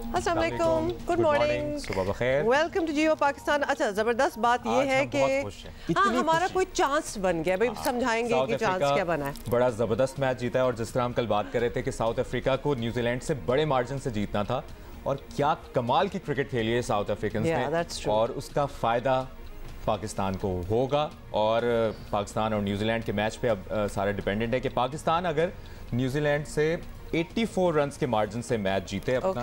अस्सलाम वालेकुम, good morning, सुबह बखैर, वेलकम टू जियो पाकिस्तान। अच्छा, ज़बरदस्त बात ये है कि हाँ, हमारा कोई चांस बन गया भाई। समझाएंगे कि चांस क्या बना है। बड़ा ज़बरदस्त मैच जीता है और जिस तरह हम कल बात कर रहे थे कि साउथ अफ्रीका को न्यूजीलैंड से बड़े मार्जिन से जीतना था और क्या कमाल की क्रिकेट खेली है साउथ अफ्रीकन ने और उसका फ़ायदा पाकिस्तान को होगा। और पाकिस्तान और न्यूजीलैंड के मैच पे अब सारा डिपेंडेंट है कि पाकिस्तान अगर न्यूजीलैंड से 84 रन्स के मार्जिन से मैच जीते अपना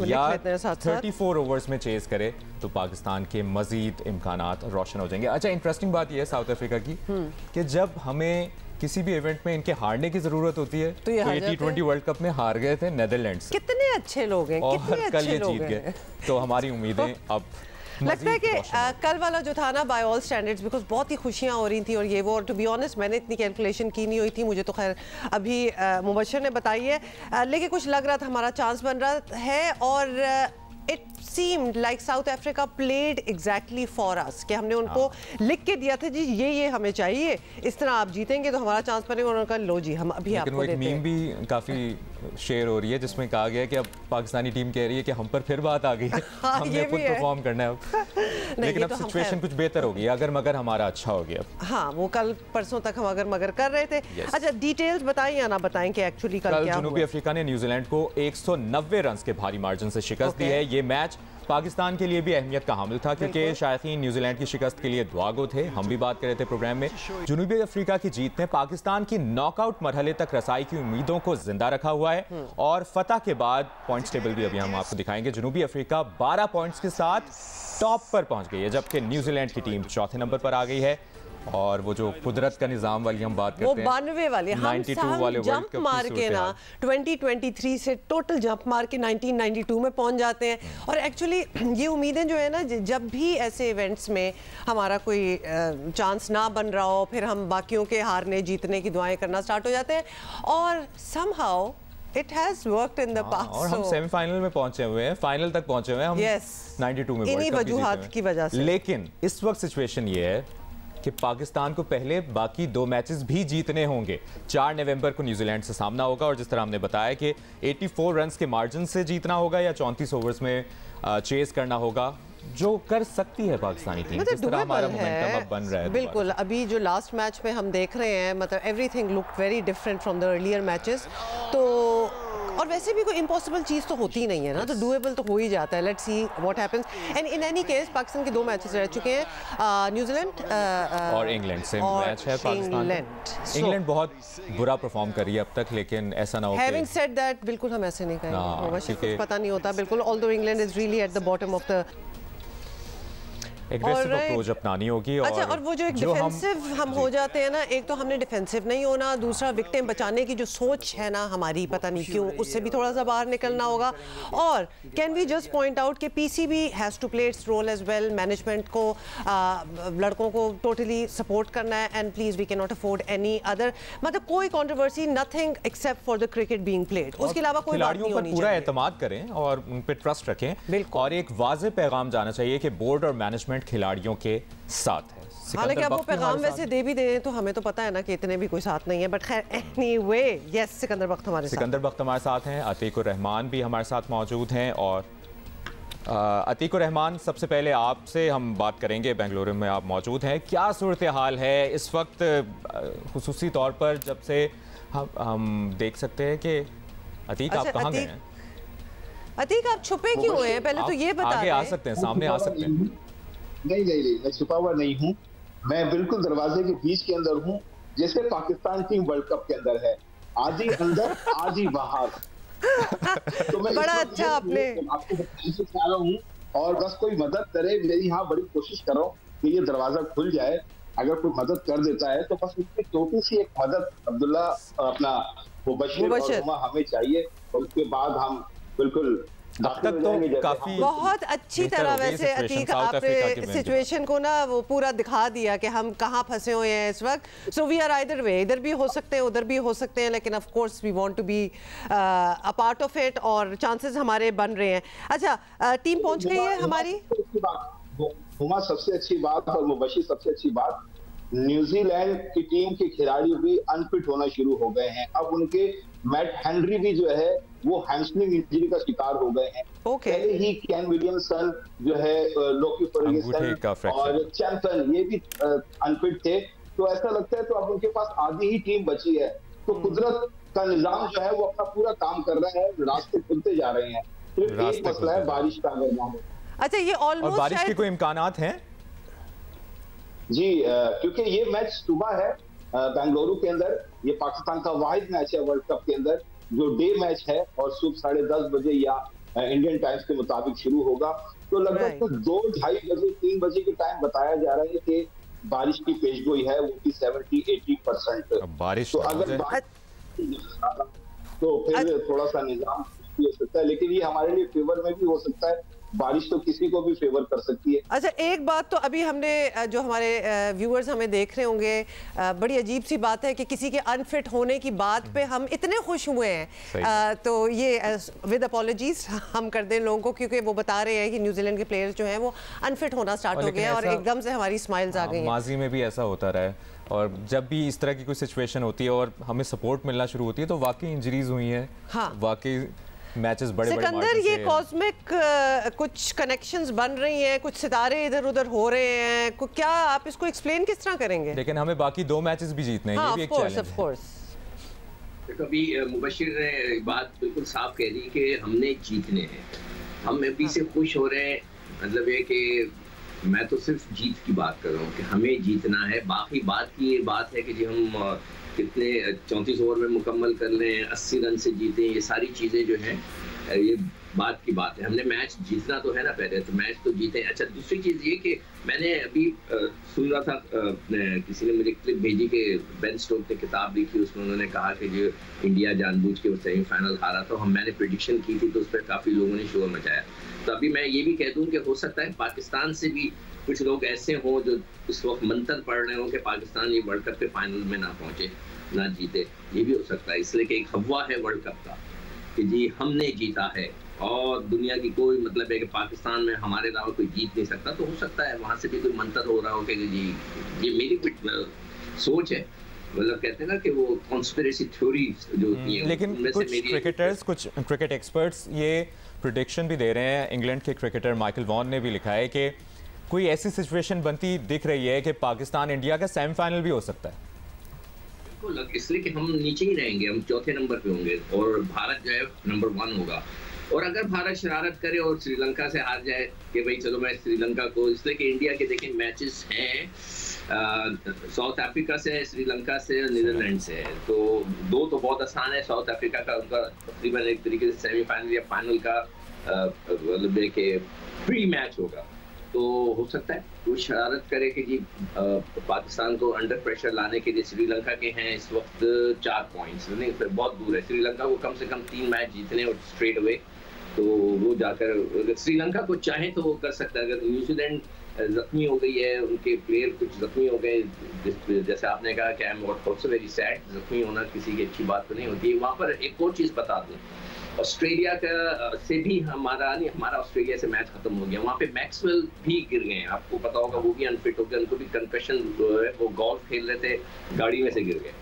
या 34 ओवर्स में चेस करे तो पाकिस्तान के मजीद इम्कानात रोशन हो जाएंगे। अच्छा, इंटरेस्टिंग बात यह है साउथ अफ्रीका की कि जब हमें किसी भी इवेंट में इनके हारने की जरूरत होती है तो ये T20 वर्ल्ड कप में हार गए थे नेदरलैंड से। कितने अच्छे लोग हैं, और कल ये जीत गए तो हमारी उम्मीदें अब लगता है कि कल वाला जो था ना बाय ऑल स्टैंडर्ड्स, बिकॉज बहुत ही खुशियां हो रही थी और ये वो। और टू बी ऑनेस्ट मैंने इतनी कैलकुलेशन की नहीं हुई थी, मुझे तो खैर अभी मुबशर ने बताई है, लेकिन कुछ लग रहा था हमारा चांस बन रहा है। और it seemed like south Africa played exactly for us, कि हमने उनको लिख के दिया था जी ये हमें चाहिए, इस तरह आप जीतेंगे तो हमारा चांस बनेगा। उन्होंने कहा लो जी हम अभी आपको देते हैं। मीम भी काफी शेयर हो रही है जिसमें कहा गया कि अब पाकिस्तानी टीम कह रही है कि हम पर फिर बात आ गई है, हमने खुद परफॉर्म करना है अब। लेकिन अब सिचुएशन कुछ बेहतर हो गई, अगर मगर हमारा अच्छा हो गया। हाँ, वो कल परसों तक हम अगर मगर कर रहे थे। अच्छा, डिटेल्स बताएं या ना बताएं कि एक्चुअली कल क्या हुआ? जनूबी अफ्रीका ने न्यूजीलैंड को 190 रन के भारी मार्जिन से शिकस्त दी है। ये मैच पाकिस्तान के लिए भी अहमियत का हामिल था क्योंकि शायकीन न्यूजीलैंड की शिकस्त के लिए दुआगो थे। हम भी बात कर रहे थे प्रोग्राम में। जनूबी अफ्रीका की जीत ने पाकिस्तान की नॉकआउट मरहले तक रसाई की उम्मीदों को जिंदा रखा हुआ है और फतह के बाद पॉइंट्स टेबल भी अभी हम आपको दिखाएंगे। जनूबी अफ्रीका 12 पॉइंट्स के साथ टॉप पर पहुंच गई है जबकि न्यूजीलैंड की टीम चौथे नंबर पर आ गई है। और वो जो कुदरत का निजाम वाली हम बात करते हैं, 92 वाले, हम जंप मार के ना 2023 से टोटल जंप मार के 1992 में पहुंच जाते हैं। और एक्चुअली ये उम्मीदें जो है ना, जब भी ऐसे इवेंट्स में हमारा कोई चांस ना बन रहा हो, फिर हम बाकियों के हारने जीतने की दुआएं करना स्टार्ट हो जाते हैं और somehow It has worked in the past. और हम सेमीफाइनल में पहुंचे हुए हैं, फाइनल तक पहुंचे हुए हैं हम 92 में इन्हीं वजूहात की वजह से। लेकिन इस वक्त सिचुएशन ये है कि पाकिस्तान को पहले बाकी 2 मैचेस भी जीतने होंगे। 4 नवंबर को न्यूजीलैंड से सामना होगा और जिस तरह हमने बताया कि 84 रन के मार्जिन से जीतना होगा या 34 ओवर्स में चेस करना होगा, जो कर सकती है पाकिस्तानी टीम। जिस तरह हमारा मोमेंटम अब बन रहा है बिल्कुल। अभी जो लास्ट मैच में हम देख रहे हैं, मतलब everything looked very different from the earlier matches. तो और वैसे भी कोई इम्पॉसिबल चीज़ तो होती ही नहीं है ना, तो डूएबल तो हो ही जाता है। Let's see what happens. And in any case Pakistan के 2 मैचेस रह चुके हैं, न्यूजीलैंड और इंग्लैंड से मैच है पाकिस्तान। इंग्लैंड बहुत बुरा परफॉर्म करी है अब तक, लेकिन ऐसा ना हो। हैविंग सेड दैट, बिल्कुल हम ऐसे नहीं कहेंगे, कुछ पता नहीं होता बिल्कुल। Although England is really at the bottom of the aggressive approach अपनानी होगी। अच्छा, और वो जो एक डिफेंसिव हम हो जाते हैं ना, एक तो हमने डिफेंसिव नहीं होना, दूसरा विक्टिम बचाने की जो सोच है ना हमारी, पता नहीं क्यों, उससे भी थोड़ा सा बाहर निकलना होगा। और can we just point out कि PCB has to play its role as well. Management को लड़कों को टोटली सपोर्ट करना है and please we can not afford any other, मतलब कोई controversy nothing except for the cricket being played. उसके अलावा कोई बात नहीं होनी चाहिए। पूरा एतमाद करें और उन पर ट्रस्ट रखें। और एक वाज़ेह पैगाम जाना चाहिए कि बोर्ड और मैनेजमेंट खिलाड़ियों के साथ है। हालांकि आप वो पैगाम वैसे दे भी दें तो हमें तो पता है ना कि इतने भी कोई साथ नहीं है, बट खैर एनीवे, यस, सिकंदर बख्त हमारे साथ हैं, अतीकुर रहमान भी हमारे साथ मौजूद हैं। और अतीकुर रहमान, सबसे पहले आपसे हम बात करेंगे, बेंगलुरु में आप मौजूद हैं, क्या सूरत हाल है इस वक्त, खुसूसी तौर पर जब से हम देख सकते हैं कि अतीक आप कहाँ गए हैं? अतीक आप छुपे क्यों हैं, पहले तो ये बता आगे आ सकते हैं, सामने आ सकते हैं। नहीं, मैं छुपा हुआ नहीं हूँ, मैं बिल्कुल दरवाजे के बीच के अंदर हूँ, जैसे पाकिस्तान टीम वर्ल्ड कप के अंदर है, आज ही अंदर आज ही बाहर। तो मैं बड़ा अच्छा आपने आपको बताना चाह रहा हूँ और बस कोई मदद करे, मेरी यहाँ बड़ी कोशिश कर रहा हूँ कि ये दरवाजा खुल जाए। अगर कोई मदद कर देता है तो बस उसकी छोटी सी एक मदद अब्दुल्ला अपना मुबशिर और हुमा हमें चाहिए, और उसके बाद हम बिल्कुल अब तक तो काफी बहुत अच्छी तरह वैसे अतीक आपने सिचुएशन को ना वो पूरा दिखा दिया कि हम कहाँ फंसे हुए हैं इस वक्त। So we are either way, इधर भी हो सकते हैं उधर भी हो सकते हैं, लेकिन of course we want to be a part of it और चांसेस हमारे बन रहे हैं। अच्छा, टीम पहुंच गई है हमारी। हुमा सबसे अच्छी बात और मुबशिर सबसे अच्छी बात, न्यूजीलैंड की टीम के खिलाड़ी भी अनफिट होना शुरू हो गए हैं। अब उनके मैट हेनरी भी जो है वो हैमस्ट्रिंग इंजरी का शिकार हो गए हैं। पहले ही केन विलियमसन जो है, लोकी फर्ग्यूसन और चैंपियन ये भी अनफिट थे। तो ऐसा लगता है तो अब उनके पास आधी ही टीम बची है। तो कुदरत का निजाम जो है वो अपना पूरा काम कर रहा है, रास्ते खुलते जा रहे हैं। सिर्फ एक मसला है बारिश का अगर ना हो। अच्छा, ये ऑलमोस्ट बारिश के कोई इम्कानात हैं? जी, क्योंकि ये मैच सुबह है बेंगलुरु के अंदर। ये पाकिस्तान का वाहिद मैच है वर्ल्ड कप के अंदर जो डे मैच है और सुबह 10:30 बजे या इंडियन टाइम्स के मुताबिक शुरू होगा। तो लगभग 2-2:30 बजे 3 बजे के टाइम बताया जा रहा है कि बारिश की पेशगोई है वो की 70-80%। बारिश तो अगर तो फिर थोड़ा सा निजाम हो सकता है, लेकिन ये हमारे लिए फेवर में भी हो सकता है। बारिश तो किसी को भी फेवर कर सकती है। अच्छा, एक बात तो अभी हमने जो हमारे व्यूअर्स हमें देख रहे होंगे, बड़ी अजीब सी बात है कि किसी के अनफिट होने की बात पे हम इतने खुश हुए हैं। तो ये विद अपॉलॉजीज हम कर दें लोगों को, क्योंकि वो बता रहे हैं कि न्यूजीलैंड के प्लेयर्स जो हैं वो अनफिट होना स्टार्ट हो गया और एकदम से हमारी स्माइल्स आ गई हैं। माजी में भी ऐसा होता रहा है और जब भी इस तरह की कोई सिचुएशन होती है और हमें सपोर्ट मिलना शुरू होती है तो वाकई इंजरीज हुई हैं। हाँ, वाकई मैचेस बड़े सिकंदर, ये कॉस्मिक कुछ कनेक्शंस बन रही हैं, कुछ सितारे इधर उधर हो रहे हैं, क्या आप इसको एक्सप्लेन किस तरह करेंगे? लेकिन हमें बाकी 2 मैचेस भी जीतने हैं। हाँ, ये भी एक चैलेंज है। कभी मुबशिर ने बात बिल्कुल साफ कह दी कि हमने जीतने हैं। हम अभी से खुश हो रहे हैं, मतलब ये कि मैं तो सिर्फ जीत की बात कर रहा हूँ कि हमें जीतना है। बाकी बात की ये बात है कि जी हम कितने 34 ओवर में मुकम्मल कर लें, 80 रन से जीतें, ये सारी चीज़ें जो हैं ये बात की बात है। हमने मैच जीतना तो है ना, पहले तो मैच तो जीते। अच्छा, दूसरी चीज़ ये कि मैंने अभी सुन रहा था, किसी ने मुझे क्लिप भेजी कि बेन स्टोक्स ने किताब लिखी, उसमें उन्होंने कहा कि जो इंडिया जानबूझ के वो सेमीफाइनल हारा, तो मैंने प्रेडिक्शन की थी तो उस पर काफ़ी लोगों ने शोर मचाया। तो अभी मैं ये भी कह दूँ कि हो सकता है पाकिस्तान से भी कुछ लोग ऐसे हों जो इस वक्त मंथन पढ़ रहे हों कि पाकिस्तान ये वर्ल्ड कप के फाइनल में ना पहुंचे, ना जीते। ये भी हो सकता है, इसलिए कि एक हवा है वर्ल्ड कप का कि जी हमने जीता है और दुनिया की कोई मतलब है कि पाकिस्तान में हमारे अलावा कोई जीत नहीं सकता। तो हो सकता है वहां से भी कोई मंथन हो रहा हो कि जी, ये मेरी सोच है। मतलब कहते हैं ना कि वो कॉन्स्पिरेसी थ्योरी जो होती है। लेकिन कुछ क्रिकेटर्स, कुछ क्रिकेट एक्सपर्ट्स ये प्रेडिक्शन भी दे रहे हैं। इंग्लैंड के क्रिकेटर माइकल वॉन ने भी लिखा है कि कोई ऐसी सिचुएशन बनती दिख रही है कि पाकिस्तान इंडिया का सेमीफाइनल भी हो सकता है। बिल्कुल, इसलिए कि हम नीचे ही रहेंगे, हम चौथे नंबर पे होंगे और भारत जो है नंबर 1 होगा। और अगर भारत शरारत करे और श्रीलंका से हार जाए कि भाई चलो मैं श्रीलंका को, इसलिए कि इंडिया के देखिए मैचेस हैं साउथ अफ्रीका से, श्रीलंका से, नीदरलैंड से। तो 2 तो बहुत आसान है। साउथ अफ्रीका का उनका तकरीबन एक तरीके से सेमीफाइनल या फाइनल का मतलब कि प्री मैच होगा। तो हो सकता है वो शरारत करे कि जी पाकिस्तान को अंडर प्रेशर लाने के लिए। श्रीलंका के हैं इस वक्त 4 पॉइंट्स, नहीं फिर बहुत दूर है। श्रीलंका को कम से कम 3 मैच जीतने और स्ट्रेट अवे, तो वो जाकर अगर श्रीलंका को चाहे तो वो कर सकता है। अगर न्यूजीलैंड जख्मी हो गई है, उनके प्लेयर कुछ जख्मी हो गए, जैसे आपने कहा कि I am also very sad, जख्मी होना किसी की अच्छी बात तो नहीं होती है। वहाँ पर एक और चीज़ बता दूँ, ऑस्ट्रेलिया का से भी हमारा ऑस्ट्रेलिया से मैच खत्म हो गया। वहाँ पे मैक्सवेल भी गिर गए हैं, आपको पता होगा, वो भी अनफिट हो गए, उनको भी कंकशन, वो गोल्फ खेल रहे थे, गाड़ी में से गिर गए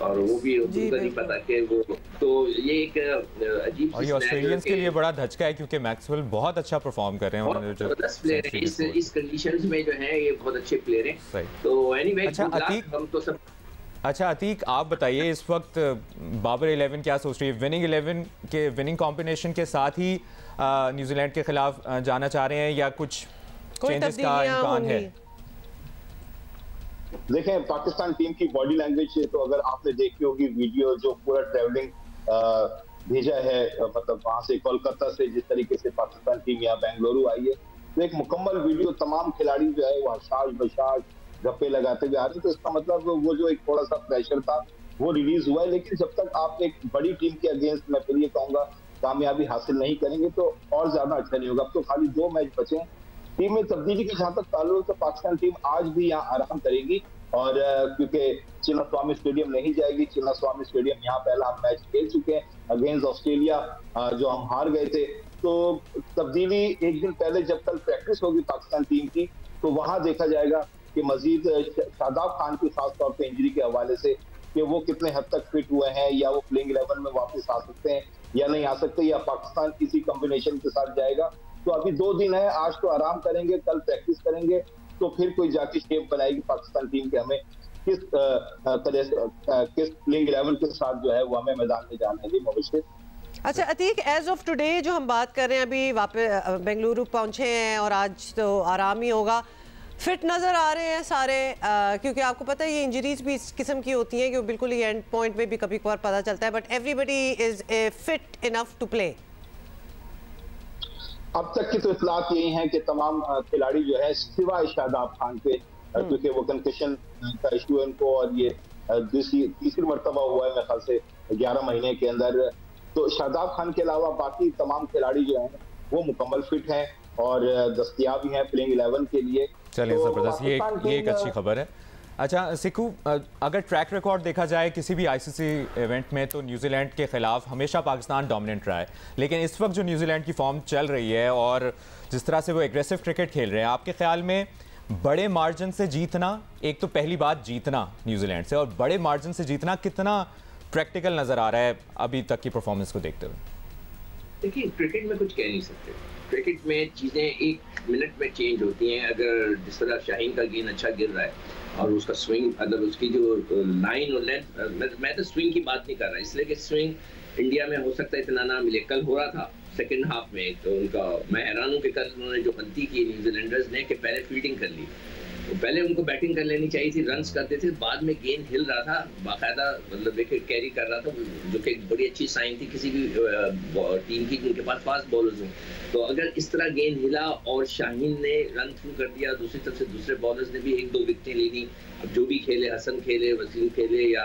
और वो भी उनको नहीं पता कि वो। तो ये एक अजीब और ये ऑस्ट्रेलियंस के लिए बड़ा धचका है क्योंकि मैक्सवेल बहुत अच्छा परफॉर्म कर रहे हैं। उन्होंने जो प्लेयर है इस कंडीशंस में जो है ये बहुत अच्छे प्लेयर हैं। तो एनीवे, हम तो सब। अच्छा अतीक, आप बताइए इस वक्त बाबर 11 क्या सोच रही है? विनिंग 11 के विनिंग कॉम्बिनेशन के साथ ही न्यूजीलैंड के खिलाफ जाना चाह रहे हैं या कुछ चेंजेस का इम्कान है? देखें, पाकिस्तान टीम की बॉडी लैंग्वेज तो अगर आपने देखी होगी वीडियो जो पूरा ट्रैवलिंग भेजा है, मतलब वहां से कोलकाता से जिस तरीके से पाकिस्तान टीम यहाँ बेंगलुरु आई है, तो एक मुकम्मल वीडियो तमाम खिलाड़ी जो है वो हशाश बशाश गप्पे लगाते हुए आ रहे। तो इसका मतलब वो जो एक थोड़ा सा प्रेशर था वो रिलीज हुआ है। लेकिन जब तक आप एक बड़ी टीम के अगेंस्ट, मैं फिर ये कहूंगा, कामयाबी हासिल नहीं करेंगे तो और ज्यादा अच्छा नहीं होगा। अब तो खाली 2 मैच बचे हैं। टीम में तब्दीली के जहां तक ताल्लुक, तो पाकिस्तान टीम आज भी यहाँ आराम करेगी और क्योंकि चिन्नास्वामी स्टेडियम नहीं जाएगी। चिन्नास्वामी स्टेडियम यहाँ पहला हम मैच खेल चुके हैं अगेंस्ट ऑस्ट्रेलिया, जो हम हार गए थे। तो तब्दीली एक दिन पहले जब कल प्रैक्टिस होगी पाकिस्तान टीम की, तो वहां देखा जाएगा कि मजीद शादाब खान की खासतौर पर इंजरी के हवाले से कि वो कितने हद तक फिट हुए हैं या वो प्लेइंग 11 में वापस आ सकते हैं या नहीं आ सकते, या पाकिस्तान किसी कॉम्बिनेशन के साथ जाएगा। तो अभी 2 दिन है, आज तो आराम करेंगे, कल प्रैक्टिस करेंगे, तो फिर कोई जाके शेप बनाएगी पाकिस्तान टीम के हमें किस प्लेइंग 11 के साथ जो है वो हमें मैदान में जाने के मुबशिर। अच्छा अतीक, एज ऑफ टुडे जो हम बात कर रहे हैं, अभी वापस बेंगलुरु पहुंचे हैं और आज तो आराम ही होगा, फिट नज़र आ रहे हैं सारे? क्योंकि आपको पता है ये इंजरीज भी इस किस्म की होती हैं कि बिल्कुल ही एंड पॉइंट में भी कभी कभार पता चलता है, but everybody is fit enough to play. अब तक की तो इतलात यही है कि तमाम खिलाड़ी जो है सिवाय शादाब खान के, क्योंकि वो कंकशन का इशू है उनको, और ये तीसरी मरतबा हुआ है मेरे ख्याल से 11 महीने के अंदर। तो शादाब खान के अलावा बाकी तमाम खिलाड़ी जो हैं वो मुकम्मल फिट हैं और दस्तयाब हैं प्लेइंग 11 के लिए। चलिए तो ज़बरदस्त, ये एक अच्छी खबर है। अच्छा सिक्कू, अगर ट्रैक रिकॉर्ड देखा जाए किसी भी आईसीसी इवेंट में तो न्यूजीलैंड के खिलाफ हमेशा पाकिस्तान डोमिनेंट रहा है, लेकिन इस वक्त जो न्यूजीलैंड की फॉर्म चल रही है और जिस तरह से वो एग्रेसिव क्रिकेट खेल रहे हैं, आपके ख्याल में बड़े मार्जिन से जीतना, एक तो पहली बात जीतना न्यूजीलैंड से, और बड़े मार्जिन से जीतना कितना प्रैक्टिकल नज़र आ रहा है अभी तक की परफॉर्मेंस को देखते हुए? देखिए, क्रिकेट में कुछ कह नहीं सकते। क्रिकेट में चीज़ें 1 मिनट में चेंज होती हैं। अगर जिस तरह शाहीन का गेंद अच्छा गिर रहा है और उसका स्विंग, अगर उसकी जो लाइन और लेंथ, मैं तो स्विंग की बात नहीं कर रहा, इसलिए कि स्विंग इंडिया में हो सकता है इतना ना मिले। कल हो रहा था सेकंड हाफ में, तो उनका मैं हैरान हूँ कि कल उन्होंने जो गलती की न्यूजीलैंडर्स ने कि पहले फील्डिंग कर ली, तो पहले उनको बैटिंग कर लेनी चाहिए थी, रन्स करते थे, बाद में गेंद हिल रहा था बाकायदा, मतलब विकेट कैरी कर रहा था, जो कि एक बड़ी अच्छी साइन थी किसी भी टीम की जिनके पास फास्ट बॉलर्स हों। तो अगर इस तरह गेंद हिला और शाहीन ने रन थ्रू कर दिया, दूसरी तरफ से दूसरे बॉलर्स ने भी 1-2 विकेटें ले ली। अब जो भी खेले, हसन खेले, वसीम खेले या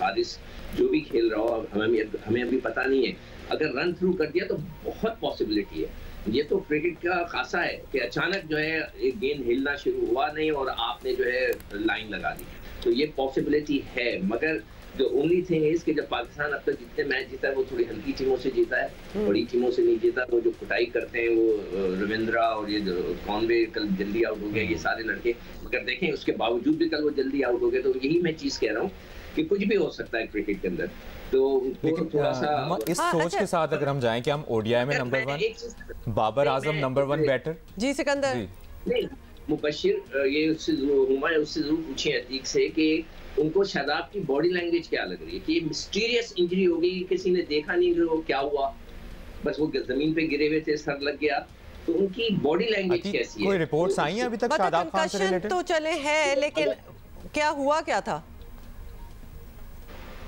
हारिस, जो भी खेल रहा हो, हमें अभी पता नहीं है, अगर रन थ्रू कर दिया तो बहुत पॉसिबिलिटी है। ये तो क्रिकेट का खासा है कि अचानक जो है एक गेंद हिलना शुरू हुआ नहीं और आपने जो है लाइन लगा दी, तो ये पॉसिबिलिटी है। मगर जो ओनली थिंग इज कि जब पाकिस्तान अब तक जितने मैच जीता है वो थोड़ी हल्की टीमों से जीता है, बड़ी टीमों से नहीं जीता। वो जो कुटाई करते हैं वो रविंद्रा और ये कॉनवे कल जल्दी आउट हो गया, ये सारे लड़के, मगर देखें उसके बावजूद भी कल वो जल्दी आउट हो गए। तो यही मैं चीज़ कह रहा हूँ कि कुछ भी हो सकता है क्रिकेट के अंदर। तो थोड़ा सा इस सोच के साथ अगर हम जाएं कि हम ओडीआई में number 1, Babar Azam number 1 batter. जी सिकंदर, नहीं मुबशिर, ये उससे जरूर पूछे अतीक से कि उनको शादाब की बॉडी लैंग्वेज क्या लग रही है, कि मिस्टीरियस इंजरी हो गई, किसी ने देखा नहीं कि वो क्या हुआ, बस वो जमीन पे गिरे हुए थे, सर लग गया, तो उनकी बॉडी लैंग्वेज कैसी है? कोई रिपोर्ट्स आई हैं अभी तक शादाब खान से रिलेटेड? तो चले हैं, लेकिन क्या हुआ क्या था?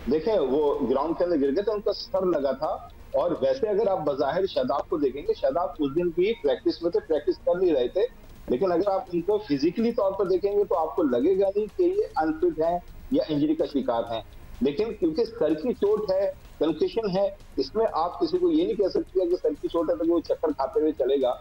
देखें, वो ग्राउंड के अंदर गिर गए तो उनका सर लगा था। और वैसे अगर आप बज़ाहिर शादाब को देखेंगे, शादाब उस दिन भी प्रैक्टिस में थे, प्रैक्टिस कर नहीं रहे थे, लेकिन अगर आप उनको फिजिकली तौर पर देखेंगे तो आपको लगेगा नहीं कि ये अनफिट हैं या इंजरी का शिकार हैं। लेकिन क्योंकि सर की चोट है, कंकशन है, इसमें आप किसी को ये नहीं कह सकते कि सर की चोट है तो वो चक्कर खाते हुए चलेगा।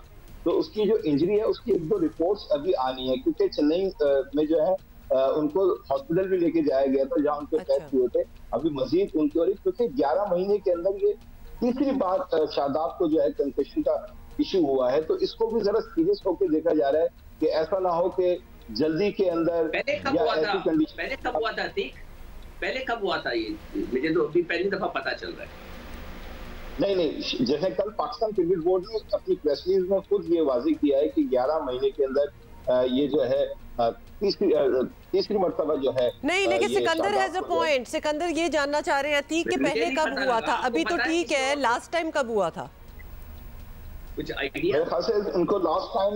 तो उसकी जो इंजरी है उसकी 1-2 रिपोर्ट्स अभी आनी है, क्योंकि चेन्नई में जो है उनको हॉस्पिटल भी लेके जाया गया था जहां उनके टेस्ट हुए थे। अभी मजीद उनकी, और क्योंकि 11 महीने के अंदर ये तीसरी बार शादाब को जो है कंकशन का इशू हुआ है, तो इसको भी जरा सीरियस होकर देखा जा रहा है कि ऐसा ना हो कि जल्दी के अंदर पहले कब हुआ था? पहले कब हुआ था? ये मुझे तो अभी पहली दफा पता चल रहा है। नहीं, जैसे कल पाकिस्तान क्रिकेट बोर्ड ने अपनी प्रेस रिलीज में खुद ये वाज़ेह किया है कि 11 महीने के अंदर ये जो है तीसरी मर्तबा जो है। नहीं, लेकिन Sikandar has a point. Sikandar ये जानना चाह रहे हैं कि पहले कब हुआ था? अभी तो ठीक है, लास्ट टाइम कब हुआ था? कुछ आइडिया? मेरे ख्याल से उनको लास्ट टाइम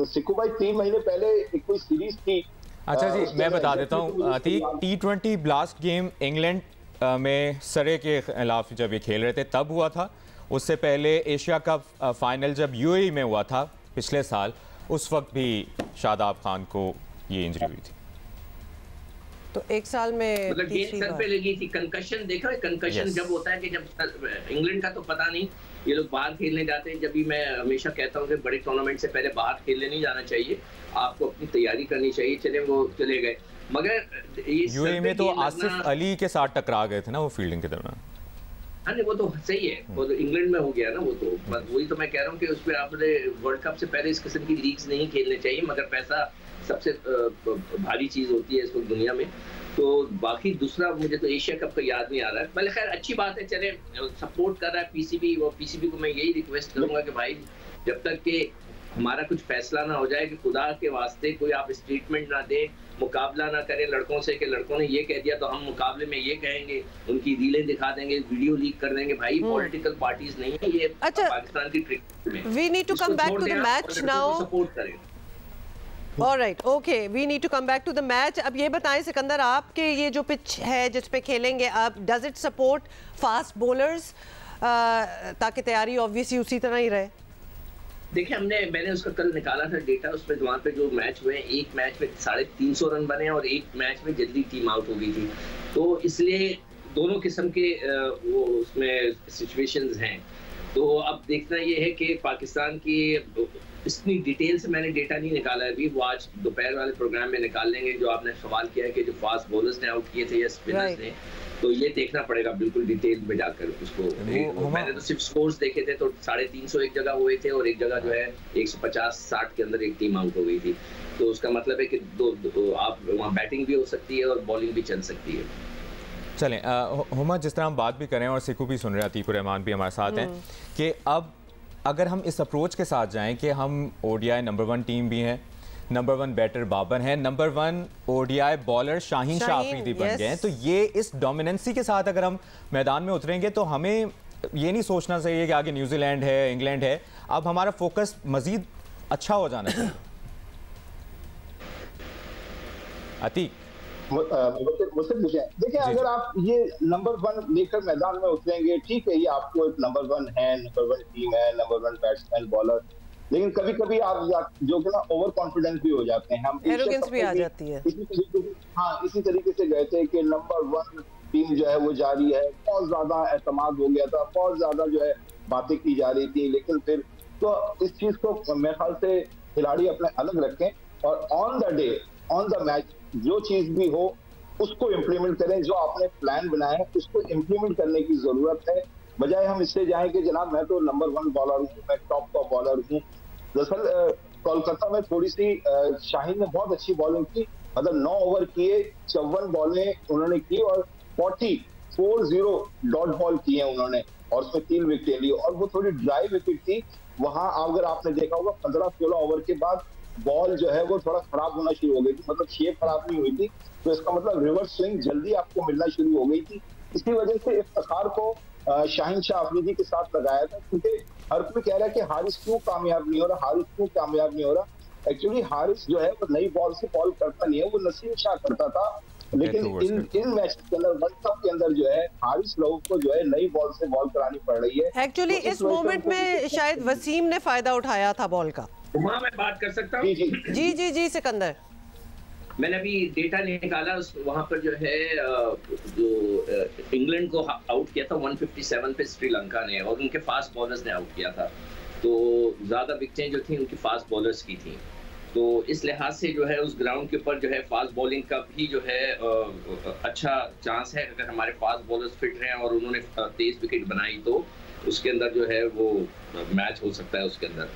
सिक्कू भाई 3 महीने पहले एक कोई सीरीज थी। अच्छा जी, मैं बता देता हूँ, T20 ब्लास्ट गेम इंग्लैंड में सरे के खिलाफ जब ये खेल रहे थे तब हुआ था। उससे पहले एशिया कप फाइनल जब यूएई में हुआ था पिछले साल, उस वक्त भी शादाब खान को ये इंजरी हुई थी। तो 1 साल में मतलब गेंद सर पे लगी थी। कंकशन देखो, कंकशन जब होता है कि जब इंग्लैंड का तो पता नहीं, ये लोग बाहर खेलने जाते हैं। जब भी मैं हमेशा कहता हूँ कि बड़े टूर्नामेंट से पहले बाहर खेलने नहीं जाना चाहिए, आपको अपनी तैयारी करनी चाहिए। चले वो चले गए, मगर ये यूएई में तो आसिफ अली के साथ टकरा गए थे ना वो फील्डिंग के दौरान। हाँ नहीं, वो तो सही है, वो तो इंग्लैंड में हो गया ना। वो तो वही तो मैं कह रहा हूँ कि उस पर आपने वर्ल्ड कप से पहले इस किस्म की लीग्स नहीं खेलने चाहिए, मगर पैसा सबसे भारी चीज होती है इस वक्त दुनिया में। तो बाकी दूसरा मुझे तो एशिया कप का याद नहीं आ रहा है। मतलब खैर अच्छी बात है, चले सपोर्ट कर रहा है पीसीबी, और पीसीबी को मैं यही रिक्वेस्ट करूंगा कि भाई जब तक कि हमारा कुछ फैसला ना हो जाए कि खुदा के वास्ते कोई आप स्टेटमेंट ना दे, मुकाबला ना करें लड़कों से कि लड़कों ने ये कह दिया तो हम मुकाबले में ये कहेंगे, उनकी रीलें दिखा देंगे, वीडियो लीक कर देंगे। भाई पॉलिटिकल पार्टीज नहीं है ये। अच्छा, पाकिस्तान की क्रिकेट में we need to come back to the match now. Support करें। Alright, okay, we need to come back to the match. अब ये बताएं सिकंदर, आपके ये जो पिच है जिस पे खेलेंगे आप, does it support fast bowlers ताकि तैयारी ऑब्वियसली उसी तरह ही रहे? देखिए मैंने उसका कल निकाला था डेटा, उसमें वहाँ पे जो मैच हुए, एक मैच में 350 रन बने और एक मैच में जल्दी टीम आउट हो गई थी, तो इसलिए दोनों किस्म के वो उसमें सिचुएशंस हैं। तो अब देखना ये है कि पाकिस्तान की इतनी डिटेल से मैंने डेटा नहीं निकाला है अभी, वो आज दोपहर वाले प्रोग्राम में निकाल लेंगे। जो आपने सवाल किया है कि जो फास्ट बॉलर्स ने आउट किए थे या स्पिनर्स ने, तो ये देखना पड़ेगा बिल्कुल डिटेल में जाकर उसको। मैंने तो सिर्फ स्कोर्स देखे थे, तो 350 एक जगह हुए थे और एक जगह जो है 150-60 के अंदर एक टीम आउट हो गई थी। तो उसका मतलब है कि आप वहाँ बैटिंग भी हो सकती है और बॉलिंग भी चल सकती है। चलें हुमा, जिस तरह हम बात भी करें और सिकू भी सुन रहे हैं, अतीकुर रहमान भी हमारे साथ हैं, कि अब अगर हम इस अप्रोच के साथ जाएं कि हम ओडीआई नंबर 1 टीम भी हैं, नंबर 1 बैटर बाबर हैं, number 1 ODI bowler Shaheen Shah Afridi बन गए हैं, तो ये इस डोमिनेंसी के साथ अगर हम मैदान में उतरेंगे तो हमें ये नहीं सोचना चाहिए कि आगे न्यूजीलैंड है, इंग्लैंड है, अब हमारा फोकस मजीद अच्छा हो जाना चाहिए। अतीक मुझसे पूछे, देखिए अगर आप ये नंबर 1 लेकर मैदान में उतरेंगे, ठीक है, ये आपको एक नंबर 1 है, नंबर 1 टीम है, नंबर 1 बैट्समैन बॉलर, लेकिन कभी कभी आप जो कि ना ओवर कॉन्फिडेंस भी हो जाते हैं, हम एरोगेंस भी आ जाती है। इसी तरीके से गए थे कि नंबर 1 टीम जो है वो जा रही है, बहुत ज्यादा एतमाद हो गया था, बहुत ज्यादा जो है बातें की जा रही थी, लेकिन फिर तो इस चीज को मेरे ख्याल से खिलाड़ी अपने अलग रखें और on the day, on the match जो चीज भी हो उसको इम्प्लीमेंट करें, जो आपने प्लान बनाया है उसको इम्प्लीमेंट करने की जरूरत है, बजाय हम इससे जाएं कि जनाब मैं तो नंबर 1 बॉलर हूँ, मैं टॉप का बॉलर हूँ। दरअसल कोलकाता में थोड़ी सी शाहीन ने बहुत अच्छी बॉलिंग की, मतलब 9 ओवर किए, 54 बॉलें उन्होंने की और 40 डॉट बॉल किए उन्होंने और उसमें 3 विकेट ली, और वो थोड़ी ड्राई विकेट थी। वहां अगर आपने देखा होगा 15-16 ओवर के बाद बॉल जो है वो थोड़ा खराब होना शुरू हो गई थी, मतलब शेप खराब नहीं हुई थी, तो इसका मतलब रिवर्स स्विंग जल्दी आपको मिलना शुरू हो गई थी। इसी वजह से इफ्तिखार को शाहीन शाह अफरीदी के साथ लगाया था, क्योंकि हर कोई कह रहा है कि हारिस क्यों कामयाब नहीं हो रहा, हारिस क्यों कामयाब नहीं हो रहा। एक्चुअली हारिस जो है वो नई बॉल से बॉल करता नहीं है, वो नसीम शाह करता था, लेकिन इन मैच के अंदर, वर्ल्ड कप के अंदर जो है हारिस रऊफ को जो है नई बॉल से बॉल करानी पड़ रही है। एक्चुअली इस मोमेंट में शायद वसीम ने फायदा उठाया था बॉल का। वहाँ मैं बात कर सकता हूँ? जी सिकंदर, मैंने अभी डेटा निकाला, वहाँ पर जो है जो इंग्लैंड को आउट किया था 157 पे श्रीलंका ने, और उनके फास्ट बॉलर्स ने आउट किया था, तो ज़्यादा विकेटें जो थी उनकी फास्ट बॉलर्स की थी। तो इस लिहाज से जो है उस ग्राउंड के ऊपर जो है फास्ट बॉलिंग का भी जो है अच्छा चांस है, अगर हमारे फास्ट बॉलर्स फिट रहे और उन्होंने तेज विकेट बनाई तो उसके अंदर जो है वो मैच हो सकता है उसके अंदर।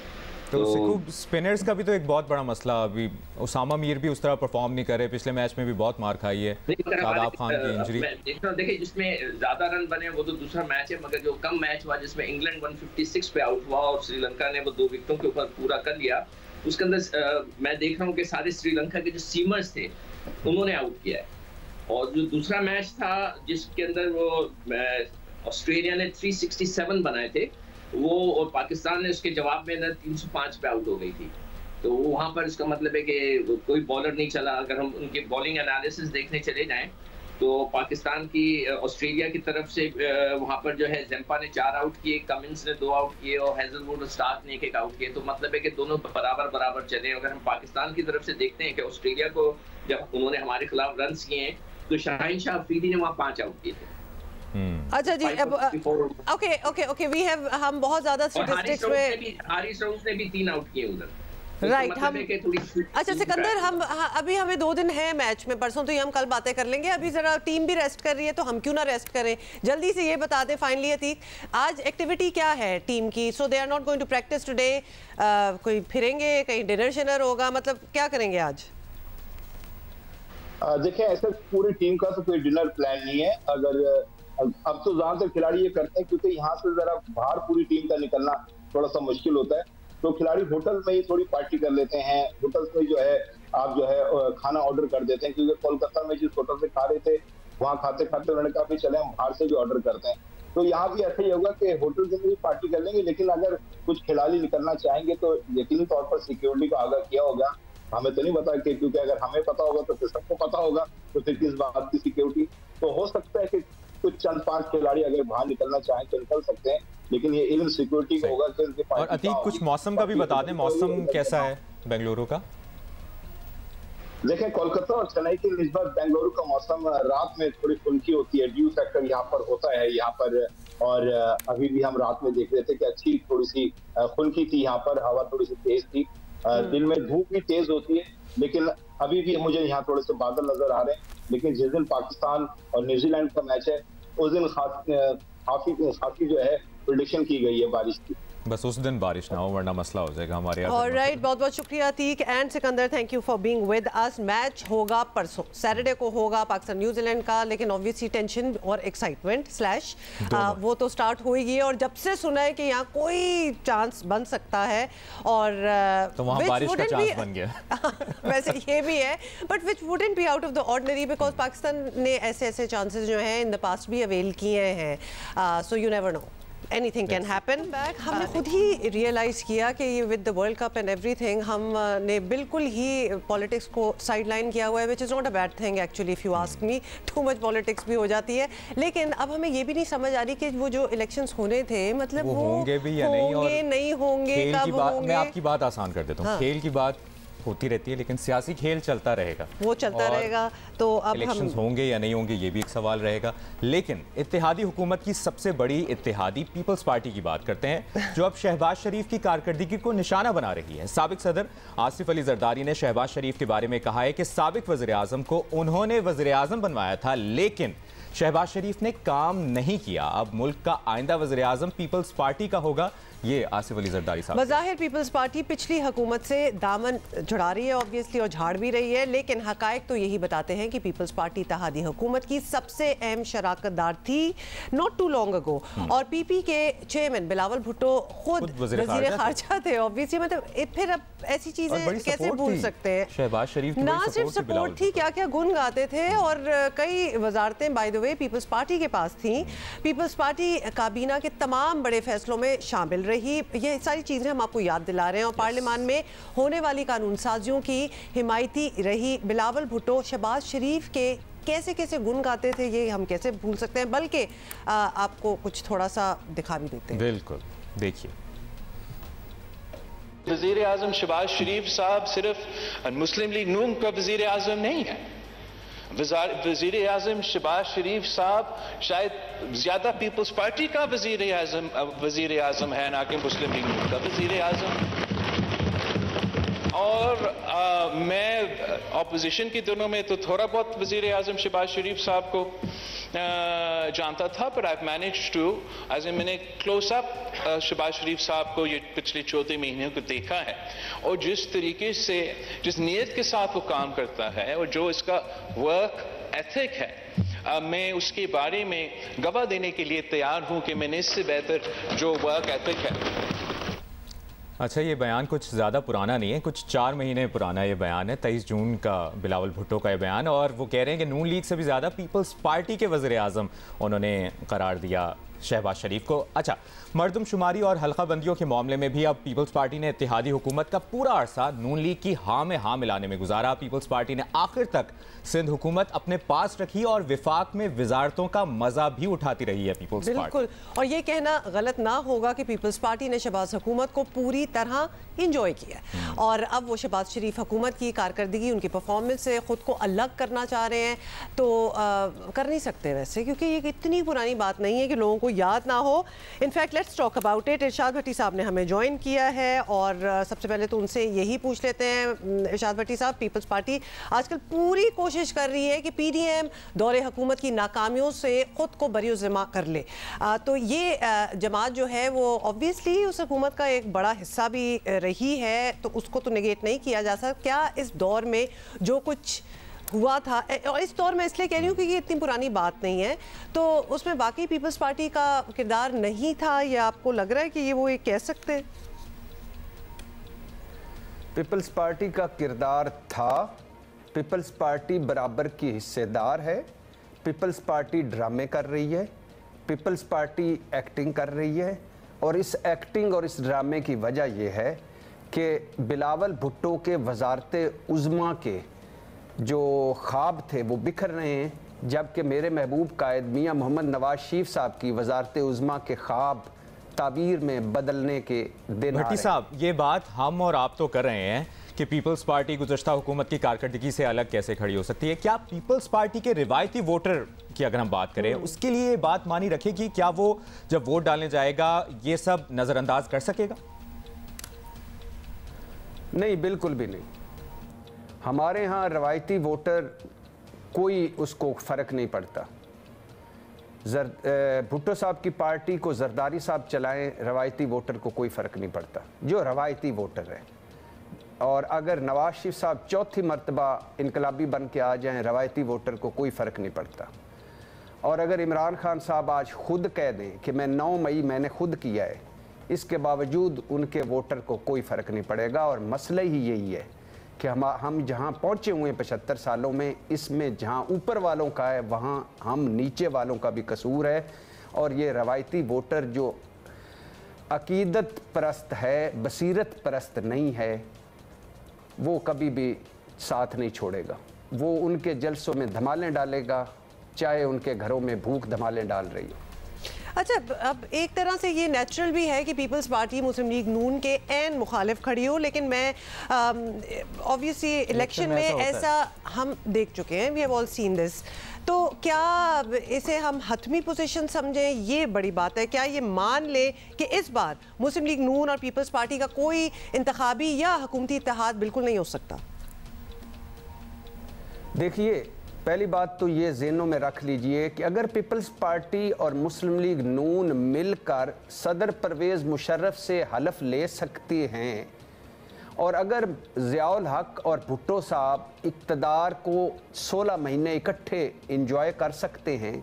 तो स्पिनर्स का भी तो एक बहुत बड़ा मसला, अभी उसामा मीर भी उस तरह परफॉर्म नहीं कर रहे, पिछले मैच में भी बहुत मार खाई है, शादाब खान की इंजरी। देखिए जिसमें ज्यादा रन बने वो तो दूसरा मैच है, मगर जो कम मैच हुआ जिसमें इंग्लैंड 156 पे आउट हुआ और श्रीलंका ने वो 2 विकेटों के ऊपर पूरा कर लिया, उसके अंदर मैं देख रहा हूँ कि सारे श्रीलंका के जो सीमर्स थे उन्होंने आउट किया है। और जो दूसरा मैच था जिसके अंदर वो ऑस्ट्रेलिया ने 367 बनाए थे वो, और पाकिस्तान ने उसके जवाब में 305 पे आउट हो गई थी, तो वहाँ पर इसका मतलब है कि कोई बॉलर नहीं चला। अगर हम उनके बॉलिंग एनालिसिस देखने चले जाएं तो पाकिस्तान की ऑस्ट्रेलिया की तरफ से वहाँ पर जो है जेम्पा ने 4 आउट किए, कमिंस ने 2 आउट किए और हेजलवुड और स्टार्क ने 1 आउट किए, तो मतलब है कि दोनों बराबर चले। अगर हम पाकिस्तान की तरफ से देखते हैं कि ऑस्ट्रेलिया को जब उन्होंने हमारे खिलाफ रन किए हैं तो शाहीन शाह अफरीदी ने वहाँ 5 आउट किए थे। अच्छा जी, अब ओके वी हैव, हम बहुत ज्यादा स्टैटिस्टिक्स में हारिस रऊफ ने भी 3 आउट किए उधर, राइट हम अच्छा सिकंदर, हम अभी हमें 2 दिन है मैच में, परसों तो ये हम कल बातें कर लेंगे, अभी जरा टीम भी रेस्ट कर रही है तो हम क्यों ना रेस्ट करें। जल्दी से ये बता दें फाइनली अतीक, आज एक्टिविटी क्या है टीम की? So they are not going to practice today, कोई फिरेंगे, कहीं डिनर शिनर होगा, मतलब क्या करेंगे आज? देखिए ऐसे पूरी टीम का तो कोई डिनर प्लान नहीं है। अगर अब तो ज्यादातर खिलाड़ी ये करते हैं क्योंकि यहाँ से जरा बाहर पूरी टीम का निकलना थोड़ा सा मुश्किल होता है, तो खिलाड़ी होटल में ही थोड़ी पार्टी कर लेते हैं। होटल्स में जो है आप जो है खाना ऑर्डर कर देते हैं, क्योंकि कोलकाता में जिस होटल से खा रहे थे वहाँ खाते खाते उन्होंने कहा भी चले हम बाहर से भी ऑर्डर करते हैं। तो यहाँ भी ऐसा ही होगा कि होटल के अंदर भी पार्टी कर लेंगे, लेकिन अगर कुछ खिलाड़ी निकलना चाहेंगे तो यकीनी तौर पर सिक्योरिटी को आगाह किया होगा। हमें तो नहीं पता कि, क्योंकि अगर हमें पता होगा तो फिर सबको पता होगा, तो फिर किस बात की सिक्योरिटी। तो हो सकता है कि कुछ चंद 5 खिलाड़ी अगर बाहर निकलना चाहें तो निकल सकते हैं, लेकिन ये इवन सिक्योरिटी होगा कि उनके पास। और अतीक कुछ मौसम का भी बता दें, मौसम कैसा है बेंगलुरु का? देखें कोलकाता और चेन्नई की निस्बत बेंगलुरु का मौसम रात में थोड़ी खुनकी होती है, ड्यू फैक्टर यहाँ पर होता है यहाँ पर। और अभी भी हम रात में देख रहे थे कि अच्छी थोड़ी सी खुनकी थी यहाँ पर, हवा थोड़ी सी तेज थी। दिन में धूप भी तेज होती है, लेकिन अभी भी मुझे यहाँ थोड़े से बादल नजर आ रहे हैं। लेकिन जिस दिन पाकिस्तान और न्यूजीलैंड का मैच है उस दिन खासी जो है प्रेडिक्शन की गई है बारिश की। बस उस दिन बारिश ना हो वरना मसला हो जाएगा हमारे यहाँ। ऑलराइट, बहुत बहुत शुक्रिया Atiq and Sikandar, thank you for being with us. Match होगा परसों सैटरडे को होगा पाकिस्तान न्यूजीलैंड का, लेकिन ऑब्वियसली टेंशन और एक्साइटमेंट स्लैश वो तो स्टार्ट हो ही गई है। और जब से सुना है कि यहाँ कोई चांस बन सकता है और तो वहाँ बारिश का चांस बन गया वैसे ये भी है, but which wouldn't be out of the ordinary, because Pakistan ने ऐसे ऐसे चांसेस जो हैं इन द पास्ट भी अवेल किए हैं। So you never know, anything can happen. हमने खुद ही रियलाइज किया कि ये with the world cup and everything हमने बिल्कुल ही पॉलिटिक्स को साइडलाइन किया हुआ है, which is not a bad thing actually if you ask me. Too much politics भी हो जाती है, लेकिन अब हमें ये भी नहीं समझ आ रही कि वो जो इलेक्शंस होने थे मतलब वो होंगे भी या नहीं, और नहीं होंगे, कब होंगे। मैं आपकी बात आसान कर देता हूँ। खेल की बात होती रहती है, लेकिन सियासी खेल चलता रहेगा, वो चलता रहेगा। तो अब इलेक्शंस होंगे या नहीं होंगे ये भी एक सवाल रहेगा। लेकिन इत्तेहादी हुकूमत की सबसे बड़ी इत्तेहादी पीपल्स पार्टी की बात करते हैं, जो अब शहबाज शरीफ की कारकर्दगी को निशाना बना रही है। साबिक सदर आसिफ अली जरदारी ने शहबाज शरीफ के बारे में कहा है कि साबिक वज़ीर आज़म को उन्होंने वज़ीर आज़म बनवाया था, लेकिन शहबाज शरीफ ने काम नहीं किया। अब मुल्क का आइंदा वज़ीर आज़म पीपल्स पार्टी का होगा, ये आसिफ अली जरदारी साहब। बज़ाहिर पीपल्स पार्टी पिछली हुकूमत से दामन छुड़ा रही है ऑब्वियसली, और झाड़ भी रही है, लेकिन हकायक तो यही बताते हैं कि पीपल्स पार्टी इत्तेहादी हुकूमत की सबसे अहम शराकतदार थी नॉट टू लॉन्ग अगो। और पीपी के चेयरमैन बिलावल भुट्टो खुद वज़ीर खारजा थे ऑब्वियसली। मतलब फिर अब ऐसी चीजें कैसे भूल सकते हैं। शहबाज शरीफ ना सिर्फ सपोर्ट थी, क्या क्या गुण गाते थे, और कई वजारतें by the way Peoples Party के पास थी। पीपल्स पार्टी काबीना के तमाम बड़े फैसलों में शामिल रही। ये सारी चीजें हम आपको याद दिला रहे हैं, और पार्लियामान में होने वाली कानून साजियों की हिमायती रही। बिलावल भुट्टो शहबाज शरीफ के कैसे कैसे गुण गाते थे, ये हम कैसे भूल सकते हैं। बल्कि आपको कुछ थोड़ा सा दिखा भी देते हैं। बिल्कुल, देखिए। वज़ीर आज़म शहबाज शरीफ साहब सिर्फ मुस्लिम लीग नून का वज़ीर आज़म नहीं है। वज़ीर आज़म शहबाज शरीफ साहब शायद ज़्यादा पीपल्स पार्टी का वज़ीर आज़म है, ना कि मुस्लिम लीग नून का वज़ीर आज़म। और मैं ऑपोजिशन के दिनों में तो थोड़ा बहुत वज़ीर आज़म शहबाज शरीफ साहब को जानता था, पर आई मैनेज टू मैंने क्लोज अप शहबाज शरीफ साहब को ये पिछले 14 महीनों को देखा है, और जिस तरीके से जिस नीयत के साथ वो काम करता है और जो इसका वर्क एथिक है, मैं उसके बारे में गवाह देने के लिए तैयार हूं कि मैंने इससे बेहतर जो वर्क एथिक है। अच्छा, ये बयान कुछ ज़्यादा पुराना नहीं है, कुछ 4 महीने पुराना ये बयान है। 23 जून का बिलावल भुट्टो का ये बयान, और वो कह रहे हैं कि नून लीग से भी ज़्यादा पीपल्स पार्टी के वज़ीर आज़म उन्होंने करार दिया शहबाज शरीफ को। अच्छा, मर्दमशुमारी और हल्का बंदियों के मामले में भी अब पीपल्स पार्टी ने इत्तेहादी हुकूमत का पूरा अरसा नून लीग की हाँ में हाँ मिलाने में गुजारा। पीपल्स पार्टी ने आखिर तक सिंध हुकूमत अपने पास रखी और विफाक में वजारतों का मजा भी उठाती रही है पीपल्स पार्टी। बिल्कुल, और ये कहना गलत ना होगा कि पीपल्स पार्टी ने शहबाज हुकूमत को पूरी तरह इंजॉय किया, और अब वो शहबाज शरीफ हुकूमत की कारकर्दगी, उनकी परफॉर्मेंस से खुद को अलग करना चाह रहे हैं। तो कर नहीं सकते वैसे, क्योंकि ये इतनी पुरानी बात नहीं है कि लोगों को याद ना हो। In fact let's talk about it. Irshad Bhatti साहब ने हमें ज्वाइन किया है, और सबसे पहले तो उनसे यही पूछ लेते हैं। इरशाद भट्टी साहब, पीपल्स पार्टी आजकल पूरी कोशिश कर रही है कि पीडीएम दौरे हुकूमत की नाकामियों से खुद को बरियोज़िम्मा कर ले। तो ये जमात जो है वो ऑब्वियसली उस हुकूमत का एक बड़ा हिस्सा भी रही है, तो उसको तो नेगेट नहीं किया जा सकता। क्या इस दौर में जो कुछ हुआ था, और इस दौर में इसलिए कह रही हूँ कि ये इतनी पुरानी बात नहीं है, तो उसमें वाकई पीपल्स पार्टी का किरदार नहीं था, या आपको लग रहा है कि ये वो एक कह सकते हैं? पीपल्स पार्टी का किरदार था। पीपल्स पार्टी बराबर की हिस्सेदार है। पीपल्स पार्टी ड्रामे कर रही है, पीपल्स पार्टी एक्टिंग कर रही है, और इस एक्टिंग और इस ड्रामे की वजह यह है कि बिलावल भुट्टो के वजारत उज़्मा के जो ख्वाब थे वो बिखर रहे हैं, जबकि मेरे महबूब कायद मियां मोहम्मद नवाज शरीफ साहब की वजारत उज़्मा के ख्वाब ताबीर में बदलने के दिन। भट्टी साहब, ये बात हम और आप तो कर रहे हैं कि पीपल्स पार्टी गुज़श्ता हुकूमत की कारकर्दगी से अलग कैसे खड़ी हो सकती है। क्या पीपल्स पार्टी के रिवायती वोटर की अगर हम बात करें, उसके लिए ये बात मानी रखेगी? क्या वो जब वोट डालने जाएगा ये सब नज़रअंदाज कर सकेगा? नहीं, बिल्कुल भी नहीं। हमारे यहाँ रवायती वोटर कोई उसको फ़र्क नहीं पड़ता। भुट्टो साहब की पार्टी को जरदारी साहब चलाएं, रवायती वोटर को कोई फ़र्क नहीं पड़ता, जो रवायती वोटर है। और अगर नवाज शरीफ साहब चौथी मरतबा इनकलाबी बन के आ जाएं, रवायती वोटर को कोई फ़र्क नहीं पड़ता। और अगर इमरान खान साहब आज खुद कह दें कि मैं 9 मई मैंने खुद किया है, इसके बावजूद उनके वोटर को कोई फ़र्क नहीं पड़ेगा। और मसला ही यही है कि हम जहां पहुंचे हुए 75 सालों में, इसमें जहां ऊपर वालों का है वहां हम नीचे वालों का भी कसूर है। और ये रवायती वोटर जो अकीदत परस्त है, बसीरत परस्त नहीं है, वो कभी भी साथ नहीं छोड़ेगा। वो उनके जलसों में धमालें डालेगा, चाहे उनके घरों में भूख धमालें डाल रही हो। अच्छा, अब एक तरह से ये नेचुरल भी है कि पीपल्स पार्टी मुस्लिम लीग नून के एन मुखालिफ खड़ी हो, लेकिन मैं ऑब्वियसली इलेक्शन में ऐसा हम देख चुके हैं, we have all seen this. तो क्या इसे हम हतमी पोजीशन समझें? ये बड़ी बात है। क्या ये मान ले कि इस बार मुस्लिम लीग नून और पीपल्स पार्टी का कोई इंतखाबी या हुकूमती इत्तेहाद बिल्कुल नहीं हो सकता? देखिए, पहली बात तो ये ज़हनों में रख लीजिए कि अगर पीपल्स पार्टी और मुस्लिम लीग नून मिलकर सदर परवेज़ मुशर्रफ से हलफ ले सकते हैं, और अगर ज़ियाउल हक और भुट्टो साहब इक़्तिदार को 16 महीने इकट्ठे इंजॉय कर सकते हैं,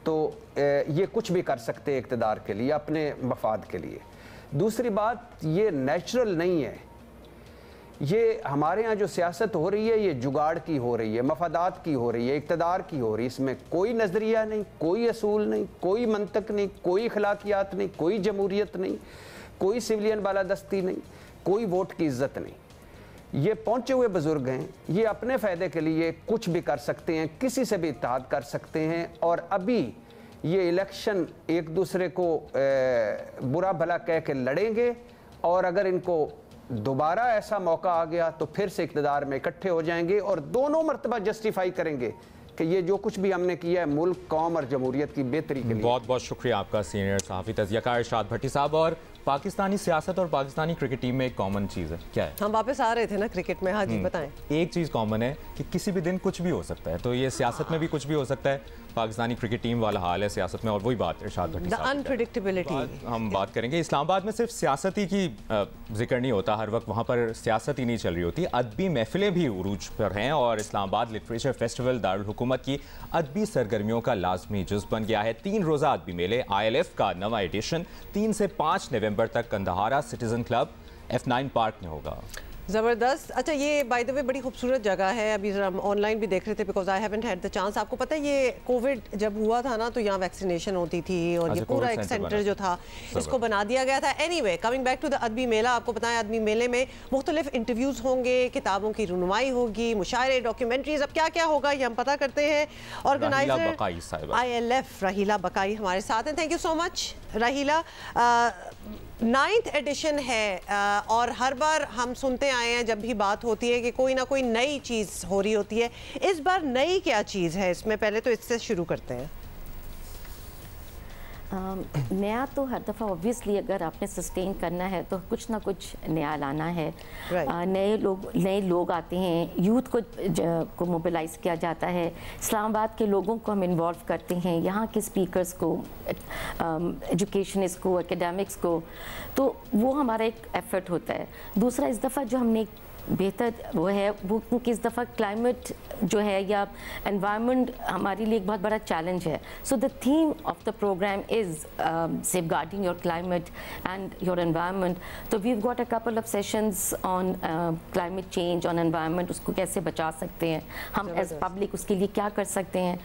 तो ये कुछ भी कर सकते हैं इक़्तिदार के लिए, अपने मफाद के लिए। दूसरी बात, ये नेचुरल नहीं है। ये हमारे यहाँ जो सियासत हो रही है, ये जुगाड़ की हो रही है, मफादात की हो रही है, इक़्तिदार की हो रही है। इसमें कोई नज़रिया नहीं, कोई असूल नहीं, कोई मंतक नहीं, कोई अखलाकियात नहीं, कोई जमहूरियत नहीं, कोई सिविलियन बालादस्ती नहीं, कोई वोट की इज्जत नहीं। ये पहुँचे हुए बुज़ुर्ग हैं, ये अपने फ़ायदे के लिए कुछ भी कर सकते हैं, किसी से भी इत्तेहाद कर सकते हैं। और अभी ये इलेक्शन एक दूसरे को बुरा भला कह के लड़ेंगे, और अगर इनको दोबारा ऐसा मौका आ गया तो फिर से इक़्तिदार में इकट्ठे हो जाएंगे और दोनों मरतबा जस्टिफाई करेंगे कि ये जो कुछ भी हमने किया है मुल्क, कौम और जमहूरियत की बेहतरी के लिए। बहुत बहुत शुक्रिया आपका सीनियर सहाफ़ी तज़कियाकार इरशाद भट्टी साहब। और पाकिस्तानी सियासत और पाकिस्तानी क्रिकेट टीम में एक कॉमन चीज़ है, क्या है? हम वापस आ रहे थे ना क्रिकेट में। हाँ जी, बताएं। एक चीज़ कॉमन है कि किसी भी दिन कुछ भी हो सकता है, तो ये सियासत में भी कुछ भी हो सकता है। पाकिस्तानी क्रिकेट टीम वाला हाल है सियासत में, और वही बात इरशाद भट्टी साहब, अनप्रेडिक्टेबिलिटी हम बात करेंगे। इस्लामाबाद में सिर्फ सियासत ही की जिक्र नहीं होता हर वक्त, वहाँ पर सियासत ही नहीं चल रही होती, अदबी महफिलें भी उरूज पर हैं। और इस्लामाबाद लिटरेचर फेस्टिवल दारुल हुकूमत की अदबी सरगर्मियों का लाजमी जुज़ बन गया है। 3 रोज़ा अदबी मेले ILF का नवा एडिशन 3 से 5 नवंबर तक कंदहारा सिटीजन क्लब F9 पार्क में होगा। ज़बरदस्त। अच्छा, ये बाय द वे बड़ी खूबसूरत जगह है। अभी हम ऑनलाइन भी देख रहे थे, because I haven't had the chance. आपको पता है ये कोविड जब हुआ था ना, तो यहाँ वैक्सीनेशन होती थी, और ये पूरा एक सेंटर जो था इसको बना दिया गया था। Anyway, coming back to the Adbi Mela, आपको पता है अदबी मेले में मुख्तलिफ इंटरव्यूज़ होंगे, किताबों की रुनमाई होगी, मुशायरे, डॉक्यूमेंट्रीज, अब क्या क्या होगा ये हम पता करते हैं। ऑर्गेनाइजर ILF राहीला बकाई हमारे साथ हैं। थैंक यू सो मच राहीला। 9th एडिशन है, और हर बार हम सुनते आए हैं जब भी बात होती है कि कोई ना कोई नई चीज़ हो रही होती है। इस बार नई क्या चीज़ है इसमें? पहले तो इससे शुरू करते हैं। नया तो हर दफ़ा ऑब्वियसली अगर आपने सस्टेन करना है तो कुछ ना कुछ नया लाना है। नए लोग आते हैं, यूथ को मोबिलाइज किया जाता है, इस्लामाबाद के लोगों को हम इन्वॉल्व करते हैं, यहाँ के स्पीकर्स को, एजुकेशनिस्ट को, एकेडमिक्स को, तो वो हमारा एक एफर्ट होता है। दूसरा, इस दफ़ा जो हमने बेहतर वो है वो, क्योंकि इस दफ़ा क्लाइमेट जो है या एनवायरनमेंट हमारे लिए एक बहुत बड़ा चैलेंज है. So the theme of the programme is safeguarding your climate and your environment. तो we have got a couple of sessions on climate change, on environment, उसको कैसे बचा सकते हैं हम एज पब्लिक, उसके लिए क्या कर सकते हैं.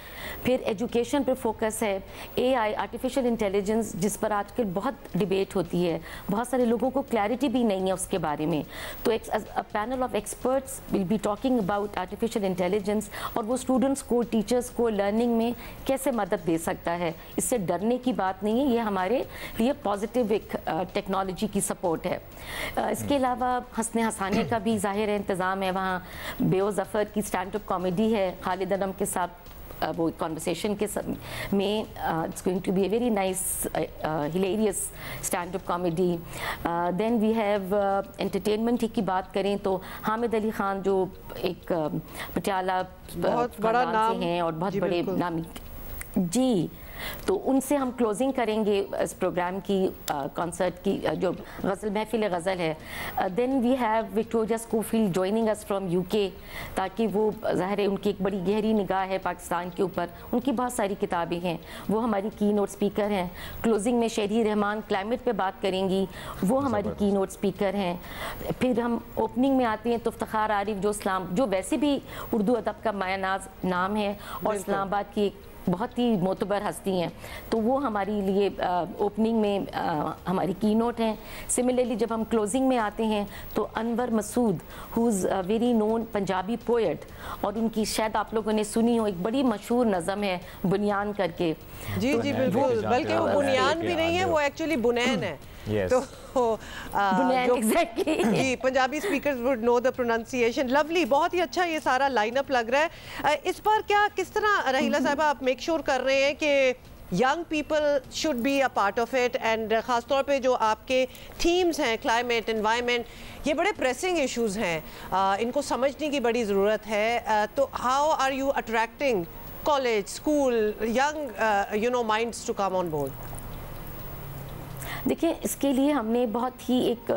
फिर एजुकेशन पर फोकस है, AI आर्टिफिशियल इंटेलिजेंस जिस पर आजकल बहुत डिबेट होती है, बहुत सारे लोगों को क्लैरिटी भी नहीं है उसके बारे में. तो एक panel of experts will be talking about artificial intelligence और वो स्टूडेंट्स को, टीचर्स को लर्निंग में कैसे मदद दे सकता है. इससे डरने की बात नहीं है, ये हमारे लिए पॉजिटिव एक टेक्नोलॉजी की सपोर्ट है. इसके अलावा हंसने हंसाने का भी जाहिर है इंतज़ाम है. वहाँ बेओ ज़फ़र की स्टैंड अप कॉमेडी है खालिद अनम के साथ, वो कॉन्वर्सेशन के में it's going to be a very nice hilarious stand up comedy. Then we have entertainment की बात करें तो हामिद अली खान जो एक पटियाला बहुत बड़ा नाम हैं और बहुत बड़े नामी जी, तो उनसे हम क्लोजिंग करेंगे इस प्रोग्राम की कॉन्सर्ट की जो गज़ल महफिल गज़ल है. Then we have Victoria Scofield joining us from UK, ताकि वो ज़ाहिर है उनकी एक बड़ी गहरी निगाह है पाकिस्तान के ऊपर, उनकी बहुत सारी किताबें हैं, वो हमारी की नोट स्पीकर हैं. क्लोजिंग में शहरी रहमान क्लाइमेट पे बात करेंगी, वो हमारी की नोट स्पीकर हैं. फिर हम ओपनिंग में आते हैं तो इफ्तिखार आरिफ जो वैसे भी उर्दू अदब का मायनाज नाम है और इस्लामाबाद की बहुत ही मोतबर हस्ती हैं, तो वो हमारी लिए ओपनिंग में हमारी की नोट हैं. सिमिलरली जब हम क्लोजिंग में आते हैं तो Anwar Masood who is very known Punjabi poet, और उनकी शायद आप लोगों ने सुनी हो, एक बड़ी मशहूर नज़म है बुनियान करके. जी जी बिल्कुल, बल्कि वो बुनियान भी नहीं है, वो एक्चुअली बुनैन है. Yes. तो exactly. जी Punjabi speakers would know the pronunciation. Lovely, बहुत ही अच्छा ये सारा लाइनअप लग रहा है. इस पर क्या किस तरह रहीला साहिबा आप मेक श्योर कर रहे हैं कि young people should be a part of it, and ख़ासतौर पे जो आपके थीम्स हैं क्लाइमेट, एनवायरनमेंट, ये बड़े प्रेसिंग इश्यूज हैं, इनको समझने की बड़ी ज़रूरत है. तो how are you attracting college, school, young minds to come on board? देखिए, इसके लिए हमने बहुत ही एक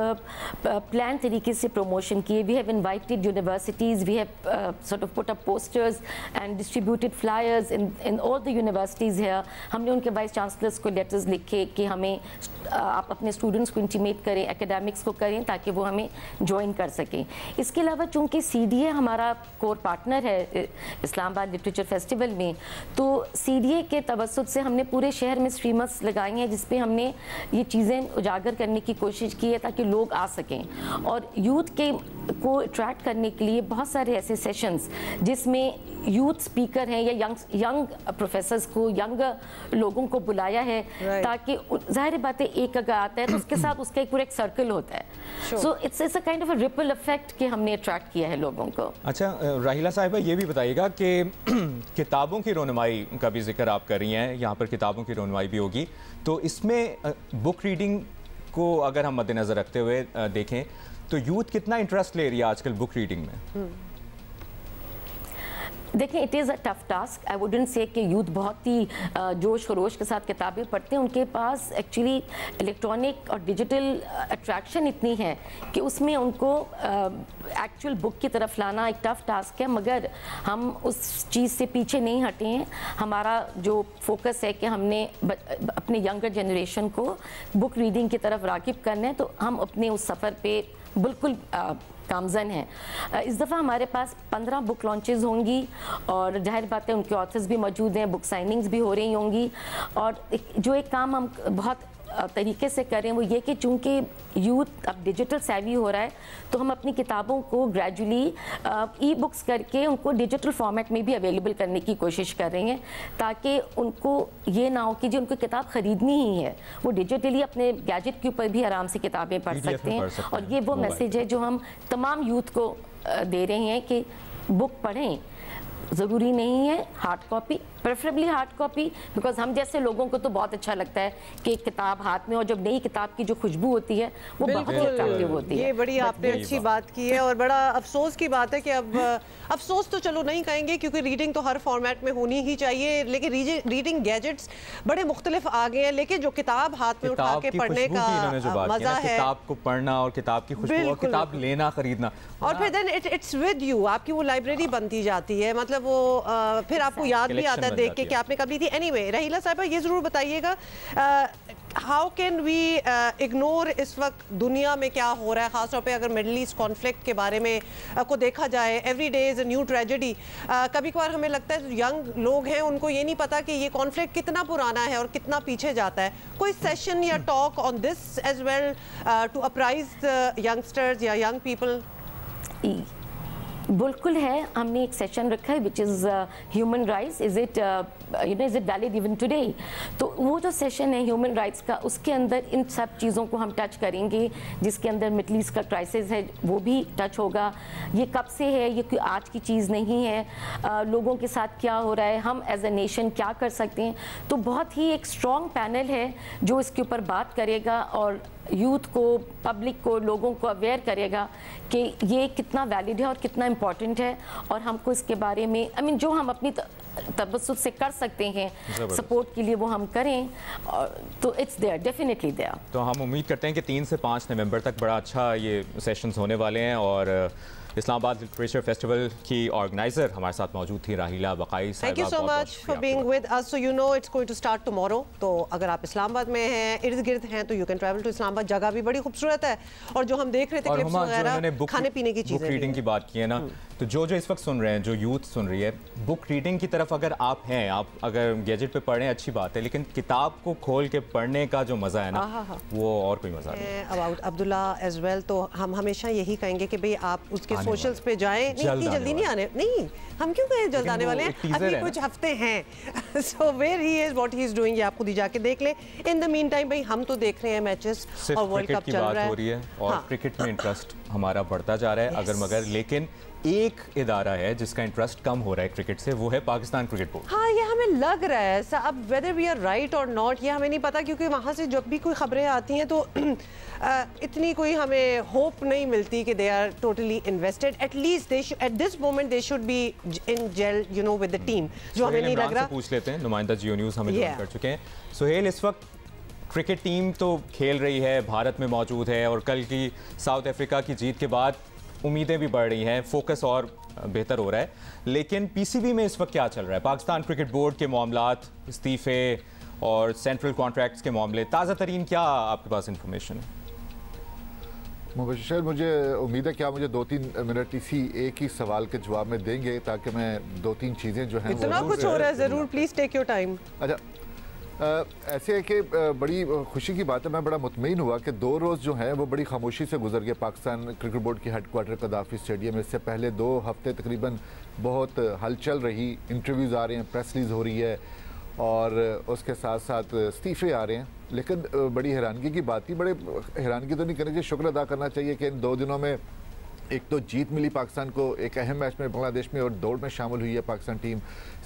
प्लान तरीके से प्रमोशन किए. We have invited universities, we have sort of put up posters and distributed flyers in all the universities है. हमने उनके वाइस चांसलर्स को लेटर्स लिखे कि हमें आप अपने स्टूडेंट्स को इंटीमेट करें, एकेडमिक्स को करें, ताकि वो हमें ज्वाइन कर सकें. इसके अलावा चूँकि CDA हमारा कोर पार्टनर है इस्लामाबाद लिटरेचर फेस्टिवल में, तो CDA के तवस्सुत से हमने पूरे शहर में स्ट्रीमर्स लगाई हैं जिसपे हमने ये चीज़ें उजागर करने की कोशिश की है ताकि लोग आ सकें. और यूथ को अट्रैक्ट करने के लिए बहुत सारे ऐसे सेशंस जिसमें यूथ स्पीकर हैं या यंग प्रोफेसर्स को, यंग लोगों को बुलाया है, ताकि जाहिर बात है एक अगर आता है तो उसके साथ उसका एक पूरा एक सर्कल होता है. So it's a kind of a ripple effect कि हमने अट्रैक्ट किया है लोगों को. अच्छा राहिला साहिबा, ये भी बताइएगा कि किताबों की रोनुमाई का भी जिक्र आप कर रही हैं, यहाँ पर किताबों की रोनुमाई भी होगी, तो इसमें बुक रीडिंग को अगर हम मद्देनज़र रखते हुए देखें तो यूथ कितना इंटरेस्ट ले रही है आजकल बुक रीडिंग में? देखिए, it is a tough task. I wouldn't say कि यूथ बहुत ही जोश खरोश के साथ किताबें पढ़ते हैं. उनके पास एक्चुअली इलेक्ट्रॉनिक और डिजिटल अट्रैक्शन इतनी है कि उसमें उनको एक्चुअल बुक की तरफ लाना एक टफ टास्क है. मगर हम उस चीज़ से पीछे नहीं हटे हैं. हमारा जो फोकस है कि हमने अपने यंगर जनरेशन को बुक रीडिंग की तरफ राग़िब करना है, तो हम अपने उस सफ़र पे बिल्कुल कामज़न है. इस दफ़ा हमारे पास 15 बुक लॉन्चेस होंगी और जाहिर बात है उनके ऑथर्स भी मौजूद हैं, बुक साइनिंग्स भी हो रही होंगी. और जो एक काम हम बहुत तरीके से करें वो ये कि चूँकि यूथ अब डिजिटल सेवी हो रहा है, तो हम अपनी किताबों को ग्रेजुअली ई बुक्स करके उनको डिजिटल फॉर्मेट में भी अवेलेबल करने की कोशिश कर रहे हैं, ताकि उनको ये ना हो कि जो उनको किताब ख़रीदनी ही है वो डिजिटली अपने गैजेट के ऊपर भी आराम से किताबें पढ़ सकते हैं. और ये वो मैसेज है जो हम तमाम यूथ को दे रहे हैं कि बुक पढ़ें, ज़रूरी नहीं है hard copy, preferably hard copy, because हम जैसे लोगों को तो बहुत अच्छा लगता है कि किताब हाथ में, और जब नई किताब की जो खुशबू होती है वो बहुत ही अट्रैक्टिव होती है। ये बड़ी आपने अच्छी बात की है, और बड़ा अफसोस की बात है कि अब अफसोस तो चलो नहीं कहेंगे क्योंकि रीडिंग तो हर फॉर्मेट में होनी ही चाहिए, लेकिन रीडिंग गैजेट्स बड़े मुख्तलिफ आ गए हैं, लेकिन जो किताब हाथ में उठा के पढ़ने का मजा है, किताब को पढ़ना और किताब की खुशबू और किताब लेना खरीदना, और फिर देन इट्स विद यू, आपकी वो लाइब्रेरी बनती जाती है, मतलब वो फिर आपको याद भी आता है देख के कि आपने कब ली थी। एनीवे रहीला साहिबा, ये जरूर बताइएगा हाउ कैन वी इग्नोर इस वक्त दुनिया में क्या हो रहा है, खासतौर पे अगर मिडल ईस्ट कॉन्फ्लिक्ट के बारे में को देखा जाए, every day is a new tragedy. कभी कभार हमें लगता है यंग लोग हैं उनको ये नहीं पता कि ये कॉन्फ्लिक्ट कितना पुराना है और कितना पीछे जाता है। कोई सेशन या talk on this as well to apprise youngsters या यंग पीपल? बिल्कुल है, हमने एक सेशन रखा है which is human rights, is it is it valid even today. तो वो जो सेशन है ह्यूमन राइट्स का, उसके अंदर इन सब चीज़ों को हम टच करेंगे, जिसके अंदर मिडल ईस्ट का क्राइसिस है वो भी टच होगा। ये कब से है, ये कोई आज की चीज़ नहीं है, लोगों के साथ क्या हो रहा है, हम एज ए नेशन क्या कर सकते हैं। तो बहुत ही एक स्ट्रॉन्ग पैनल है जो इसके ऊपर बात करेगा और यूथ को, पब्लिक को, लोगों को अवेयर करेगा कि ये कितना वैलिड है और कितना इम्पॉर्टेंट है, और हमको इसके बारे में जो हम अपनी तबस्सुत से कर सकते हैं सपोर्ट के लिए वो हम करें, और तो इट्स देयर, डेफिनेटली देयर। तो हम उम्मीद करते हैं कि 3 से 5 नवंबर तक बड़ा अच्छा ये सेशंस होने वाले हैं, और इस्लामाबाद लिटरेचर फेस्टिवल की ऑर्गेनाइजर हमारे साथ मौजूद थी राहिला बकाई साहिबा। Thank you so much for being with us. So you know it's going to start tomorrow, तो अगर आप इस्लामाबाद में हैं, इर्द गिर्द हैं, तो you can travel to Islamabad. जगह भी बड़ी खूबसूरत है, और जो हम देख रहे थे क्लिप्स वगैरह, खाने पीने की चीज़ें, बुक रीडिंग की बात की है ना, तो जो इस वक्त सुन रहे हैं, जो यूथ सुन रही है, बुक रीडिंग की तरफ अगर आप हैं, आप अगर गैजेट पे पढ़ रहे हैं अच्छी बात है, लेकिन किताब को खोल के पढ़ने का जो मज़ा है ना, वो और कोई मज़ा नहीं। अबाउट अब्दुल्ला एज वेल, तो हम हमेशा यही कहेंगे कि भाई आप उसके सोशल्स पे जाएं। नहीं, इतनी जल्दी नहीं आने, नहीं हम क्यों कहें जल्द आने वाले हैं, अभी कुछ हफ्ते हैं। So where he is, what he is doing, ये आप खुद ही जाके देख लें। इन द मीन टाइम भाई हम तो देख रहे हैं मैचेस और वर्ल्ड कप चल रहा है, हो रही है, और क्रिकेट में इंटरेस्ट हमारा बढ़ता जा रहा है अगर मगर, लेकिन एक इदारा है जिसका इंटरेस्ट कम हो रहा है क्रिकेट से, वो है पाकिस्तान क्रिकेट बोर्ड। हाँ, ये हमें लग रहा है ऐसा, अब वेदर वी आर राइट और नॉट ये हमें नहीं पता, क्योंकि वहाँ से जब भी कोई खबरें आती हैं तो इतनी कोई हमें होप नहीं मिलती कि they are totally invested. At least they at this moment they should be in jail, you know, with the team, जो हमें नहीं लग रहा। पूछ लेते हैं, नुमाइंदा जियो न्यूज़ हमें ज्वाइन कर चुके हैं। सुहेल, इस वक्त क्रिकेट टीम तो खेल रही है, भारत में मौजूद है, और कल की साउथ अफ्रीका की जीत के बाद उम्मीदें भी बढ़ रही हैं, फोकस और बेहतर हो रहा है, लेकिन पीसीबी में इस वक्त क्या चल रहा है? पाकिस्तान क्रिकेट बोर्ड के मामलात, इस्तीफे और सेंट्रल कॉन्ट्रैक्ट्स के मामले, ताज़ा तरीन क्या आपके पास इंफॉर्मेशन है? मुबश्शिर, मुझे उम्मीद है कि आप मुझे 2-3 मिनट इसी एक ही सवाल के जवाब में देंगे, ताकि मैं 2-3 चीज़ें जो हैं, इतना कुछ हो रहा है, ज़रूर, प्लीज़ टेक योर टाइम। अच्छा, ऐसे है कि बड़ी खुशी की बात है, मैं बड़ा मुतमईन हुआ कि 2 रोज़ जो हैं वो बड़ी खामोशी से गुजर गए पाकिस्तान क्रिकेट बोर्ड की हेडक्वार्टर कदाफी स्टेडियम। इससे पहले 2 हफ्ते तकरीबन बहुत हलचल रही, इंटरव्यूज़ आ रहे हैं, प्रेस रिलीज हो रही है, और उसके साथ साथ इस्तीफे आ रहे हैं, लेकिन बड़ी हैरानगी की बात थी, बड़े हैरानगी तो नहीं करनी चाहिए, शुक्र अदा करना चाहिए कि इन 2 दिनों में एक तो जीत मिली पाकिस्तान को एक अहम मैच में बांग्लादेश में, और दौड़ में शामिल हुई है पाकिस्तान टीम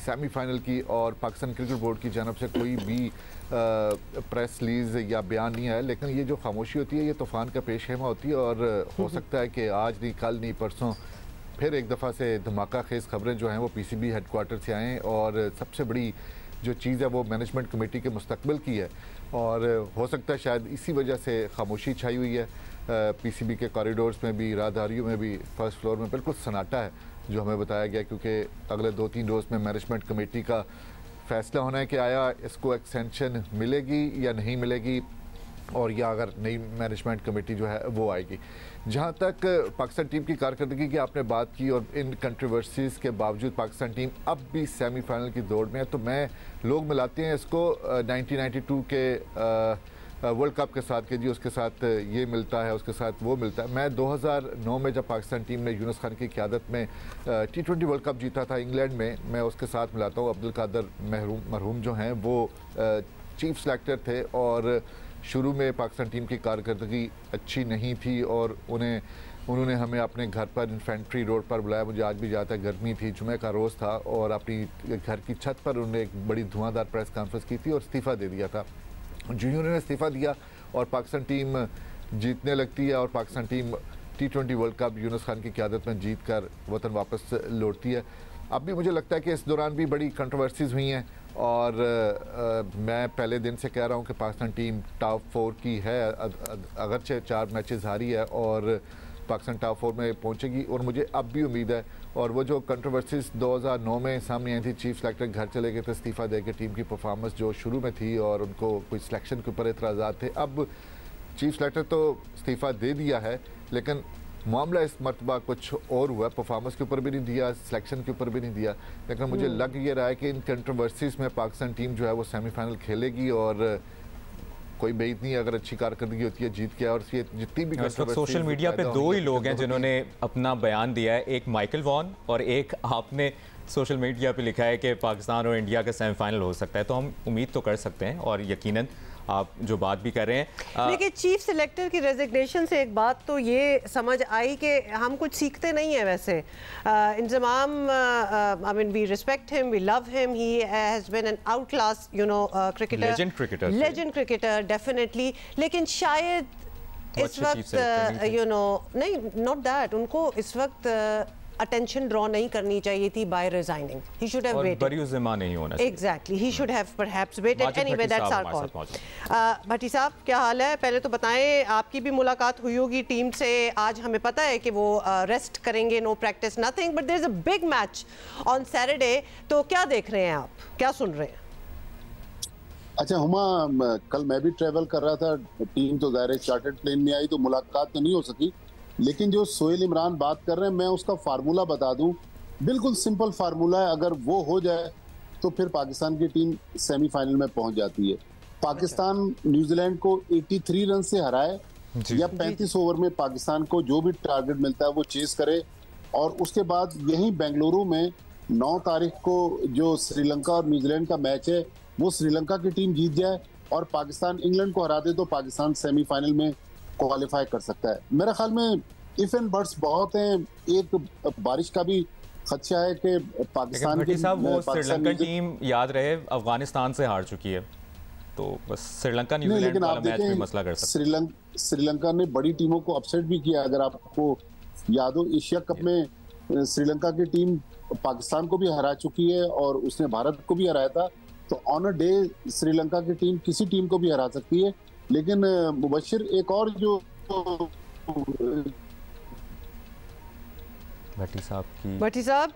सेमीफाइनल की, और पाकिस्तान क्रिकेट बोर्ड की जानब से कोई भी प्रेस रिलीज या बयान नहीं आया। लेकिन ये जो खामोशी होती है, ये तूफ़ान का पेश खेमा होती है, और हो सकता है कि आज नहीं, कल नहीं, परसों फिर एक दफ़ा से धमाका खेज़ खबरें जो हैं वो पीसीबी हेडक्वार्टर से आएँ, और सबसे बड़ी जो चीज़ है वो मैनेजमेंट कमेटी के मुस्तकबिल की है, और हो सकता है शायद इसी वजह से खामोशी छाई हुई है। पीसीबी के कॉरिडोर्स में भी, राहदारियों में भी, फर्स्ट फ्लोर में बिल्कुल सन्नाटा है, जो हमें बताया गया, क्योंकि अगले 2-3 रोज़ में मैनेजमेंट कमेटी का फैसला होना है कि आया इसको एक्सटेंशन मिलेगी या नहीं मिलेगी, और या अगर नई मैनेजमेंट कमेटी जो है वो आएगी। जहाँ तक पाकिस्तान टीम की कारकर्दगी की आपने बात की, और इन कंट्रोवर्सीज़ के बावजूद पाकिस्तान टीम अब भी सेमीफाइनल की दौड़ में है, तो मैं लोग मिलाते हैं इसको 1992 के वर्ल्ड कप के साथ के जी, उसके साथ ये मिलता है, उसके साथ वो मिलता है। मैं 2009 में जब पाकिस्तान टीम ने यूनुस खान की क़यादत में T20 वर्ल्ड कप जीता था इंग्लैंड में, मैं उसके साथ मिलाता हूँ। अब्दुल कादर मरहूम जो हैं वो चीफ सेलेक्टर थे, और शुरू में पाकिस्तान टीम की कारकर्दगी अच्छी नहीं थी और उन्होंने हमें अपने घर पर इन्फेंट्री रोड पर बुलाया। मुझे आज भी याद है, गर्मी थी, जुमे का रोज़ था और अपनी घर की छत पर उन्होंने एक बड़ी धुआंधार प्रेस कॉन्फ्रेंस की थी और इस्तीफ़ा दे दिया था। जूनियर ने इस्तीफ़ा दिया और पाकिस्तान टीम जीतने लगती है और Pakistan team T20 world cup Yunus Khan की क़यादत में जीत कर वतन वापस लौटती है। अब भी मुझे लगता है कि इस दौरान भी बड़ी कंट्रोवर्सीज़ हुई हैं और मैं पहले दिन से कह रहा हूं कि पाकिस्तान टीम टॉप 4 की है, अगरचे 4 मैचेस हारी है और पाकिस्तान टॉप 4 में पहुंचेगी और मुझे अब भी उम्मीद है। और वो जो कंट्रोवर्सीज 2009 में सामने आई थी, चीफ सेलेक्टर घर चले गए थे इस्तीफ़ा दे के, टीम की परफॉर्मेंस जो शुरू में थी और उनको कोई सिलेक्शन के ऊपर एतराज़ात थे। अब चीफ सेलेक्टर तो इस्तीफ़ा दे दिया है लेकिन मामला इस मरतबा कुछ और हुआ, परफॉर्मेंस के ऊपर भी नहीं दिया, सिलेक्शन के ऊपर भी नहीं दिया। लेकिन मुझे लग ये रहा है कि इन कंट्रोवर्सीज में पाकिस्तान टीम जो है वो सेमीफाइनल खेलेगी और कोई बेइज्जती नहीं, अगर अच्छी कारकर्दगी होती है जीत के। और ये जितनी भी सोशल मीडिया पे 2 ही लोग हैं जिन्होंने अपना बयान दिया है, एक माइकल वॉन और एक आपने सोशल मीडिया पे लिखा है कि पाकिस्तान और इंडिया का सेमीफाइनल हो सकता है। तो हम उम्मीद तो कर सकते हैं और यकीनन आप जो बात भी कर रहे हैं। देखिए, चीफ सेलेक्टर की रेजिग्नेशन से एक बात तो ये समझ आई कि हम कुछ सीखते नहीं है। वैसे Inzamam, I mean we respect him, we love him, he has been an out class cricketer, legend cricketer definitely. लेकिन शायद इस वक्त नहीं, नॉट दैट, उनको इस वक्त अटेंशन ड्रॉ नहीं करनी चाहिए थी by resigning. He should have waited, बरियुज़्ज़मा नहीं होना चाहिए। Exactly, he should have perhaps waited. Anyway, that's our call. Bhatti साहब, क्या हाल है? पहले तो बताएं, आपकी भी मुलाकात हुई होगी टीम से। आज हमें पता है कि वो रेस्ट करेंगे, no practice, nothing, but there is a big match on Saturday. तो क्या देख रहे हैं आप, क्या सुन रहे हैं? अच्छा हुमा, कल मैं भी ट्रैवल कर रहा था, टीम तो ज़ाहिर चार्टर्ड प्लेन में आई तो मुलाकात तो नहीं हो सकी। लेकिन जो सोहेल इमरान बात कर रहे हैं, मैं उसका फार्मूला बता दूं, बिल्कुल सिंपल फार्मूला है। अगर वो हो जाए तो फिर पाकिस्तान की टीम सेमीफाइनल में पहुंच जाती है। पाकिस्तान न्यूजीलैंड को 83 रन से हराए या 35 ओवर में पाकिस्तान को जो भी टारगेट मिलता है वो चेस करे और उसके बाद यहीं बेंगलुरु में 9 तारीख को जो श्रीलंका और न्यूजीलैंड का मैच है वो श्रीलंका की टीम जीत जाए और पाकिस्तान इंग्लैंड को हरा दे तो पाकिस्तान सेमीफाइनल में क्वालिफाई कर सकता है। मेरे ख्याल में इफ एंड बट्स बहुत हैं। एक बारिश का भी खदशा है कि पाकिस्तान की वो श्रीलंका टीम याद रहे अफगानिस्तान से हार चुकी है, तो बस श्रीलंका न्यूजीलैंड वाला मैच में मसला कर सकता है। श्रीलंका ने बड़ी टीमों को अपसेट भी किया। अगर आपको याद हो, एशिया कप में श्रीलंका की टीम पाकिस्तान को भी हरा चुकी है और उसने भारत को भी हराया था। तो ऑन अ डे श्रीलंका की टीम किसी टीम को भी हरा सकती है। लेकिन मुबशिर, एक और जो भट्टी साहब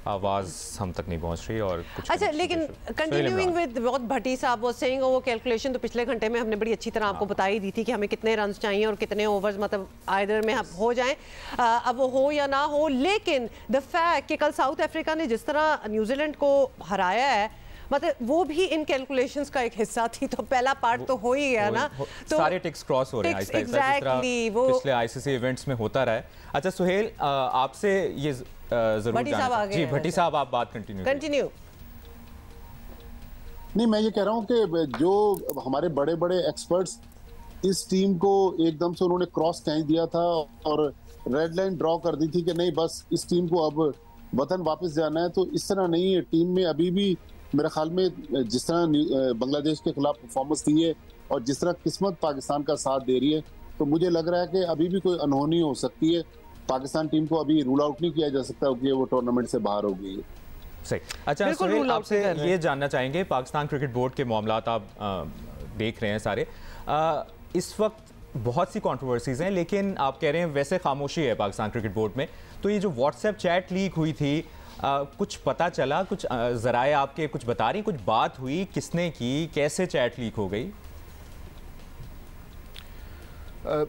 आवाज हम तक नहीं पहुंच रही और कुछ। अच्छा, लेकिन कंटिन्यूइंग विद व्हाट भट्टी साहब वाज सेइंग, वो कैलकुलेशन तो पिछले घंटे में हमने बड़ी अच्छी तरह आपको बताई दी थी कि हमें कितने रन चाहिए और कितने ओवर्स मतलब आइदर में हो जाएं, अब वो हो या ना हो। लेकिन द फैक्ट कि कल साउथ अफ्रीका ने जिस तरह न्यूजीलैंड को हराया है, मतलब वो भी इन कैलकुलेशंस का एक हिस्सा थी। तो पहला पार्ट तो हो ही गया ना, तो सारे टिक्स क्रॉस हो रहे हैं आहिस्ता आहिस्ता, वो पिछले आईसीसी इवेंट्स में होता रहा है। अच्छा सुहेल, आपसे ये जरूर जानना, जी भट्टी साहब आप बात कंटिन्यू। नहीं, मैं ये कह रहा हूँ कि जो हमारे बड़े बड़े एक्सपर्ट्स इस टीम को एकदम से उन्होंने क्रॉस खींच दिया था और रेड लाइन ड्रॉ कर दी थी कि नहीं बस इस टीम को अब वतन वापस जाना है, तो इस तरह नहीं है। टीम में अभी भी मेरे ख्याल में जिस तरह बांग्लादेश के खिलाफ परफॉर्मेंस दी है और जिस तरह किस्मत पाकिस्तान का साथ दे रही है, तो मुझे लग रहा है कि अभी भी कोई अनहोनी हो सकती है। पाकिस्तान टीम को अभी रूल आउट नहीं किया जा सकता कि वो टूर्नामेंट से बाहर हो गई है। सही। अच्छा सुहेल, आपसे ये जानना चाहेंगे, पाकिस्तान क्रिकेट बोर्ड के मामलात आप देख रहे हैं सारे, इस वक्त बहुत सी कंट्रोवर्सीज हैं, लेकिन आप कह रहे हैं वैसे खामोशी है पाकिस्तान क्रिकेट बोर्ड में। तो ये जो व्हाट्सएप चैट लीक हुई थी, कुछ पता चला, कुछ जराए आपके कुछ बता रही, कुछ बात हुई, किसने की, कैसे चैट लीक हो गई?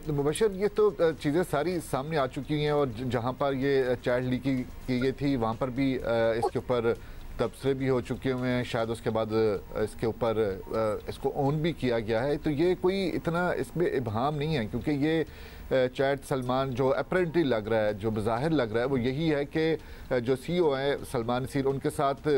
मुबशर, ये तो चीज़ें सारी सामने आ चुकी हैं और जहाँ पर ये चैट लीक की गई थी वहाँ पर भी इसके ऊपर तबसरे भी हो चुके हुए हैं। शायद उसके बाद इसके ऊपर इसको ऑन भी किया गया है। तो ये कोई इतना इसमें इबहम नहीं है, क्योंकि ये चैट सलमान जो अपरेंटली लग रहा है, जो बज़ाहिर लग रहा है, वो यही है कि जो CEO हैं सलमान नसीर, उनके साथ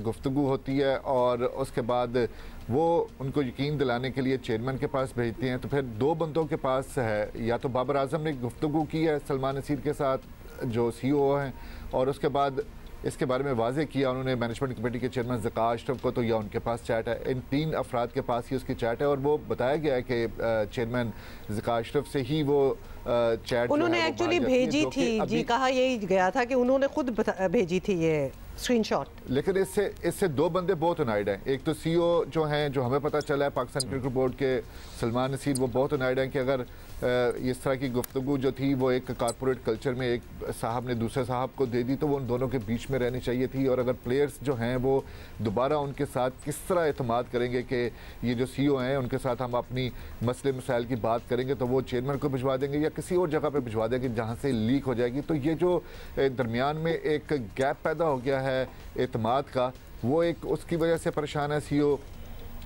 गुफ्तगू होती है और उसके बाद वो उनको यकीन दिलाने के लिए चेयरमैन के पास भेजते हैं। तो फिर दो बंदों के पास है, या तो बाबर आजम ने गुफ्तगू की है सलमान नसीर के साथ जो CEO हैं, और उसके बाद इसके बारे में वाजे किया उन्होंने मैनेजमेंट कमेटी के चेयरमैन ज़का अशरफ को, तो या उनके पास चैट है। इन 3 अफराद के पास ही उसकी चैट है और वो बताया गया है कि चेयरमैन ज़का अशरफ से ही वो चैट उन्होंने एक्चुअली भेजी थी जी, कहा यही गया था कि उन्होंने खुद भेजी थी ये स्क्रीनशॉट। लेकिन इससे दो बंदे बहुत अनाइड हैं। एक तो CEO जो हैं, जो हमें पता चला है पाकिस्तान क्रिकेट बोर्ड के सलमान नसीर, वो बहुत अनाइड हैं कि अगर इस तरह की गुफ्तगू जो थी वो एक कारपोरेट कल्चर में एक साहब ने दूसरे साहब को दे दी तो वो उन दोनों के बीच में रहनी चाहिए थी। और अगर प्लेयर्स जो हैं वो दोबारा उनके साथ किस तरह एतमाद करेंगे कि ये जो CEO हैं उनके साथ हम अपनी मसले मसाइल की बात करेंगे, तो वो चेयरमैन को भिजवा देंगे या किसी और जगह पर भिजवा देंगे जहाँ से लीक हो जाएगी। तो ये जो दरमियान में एक गैप पैदा हो गया है एतमाद का, वो एक उसकी वजह से परेशान है CEO।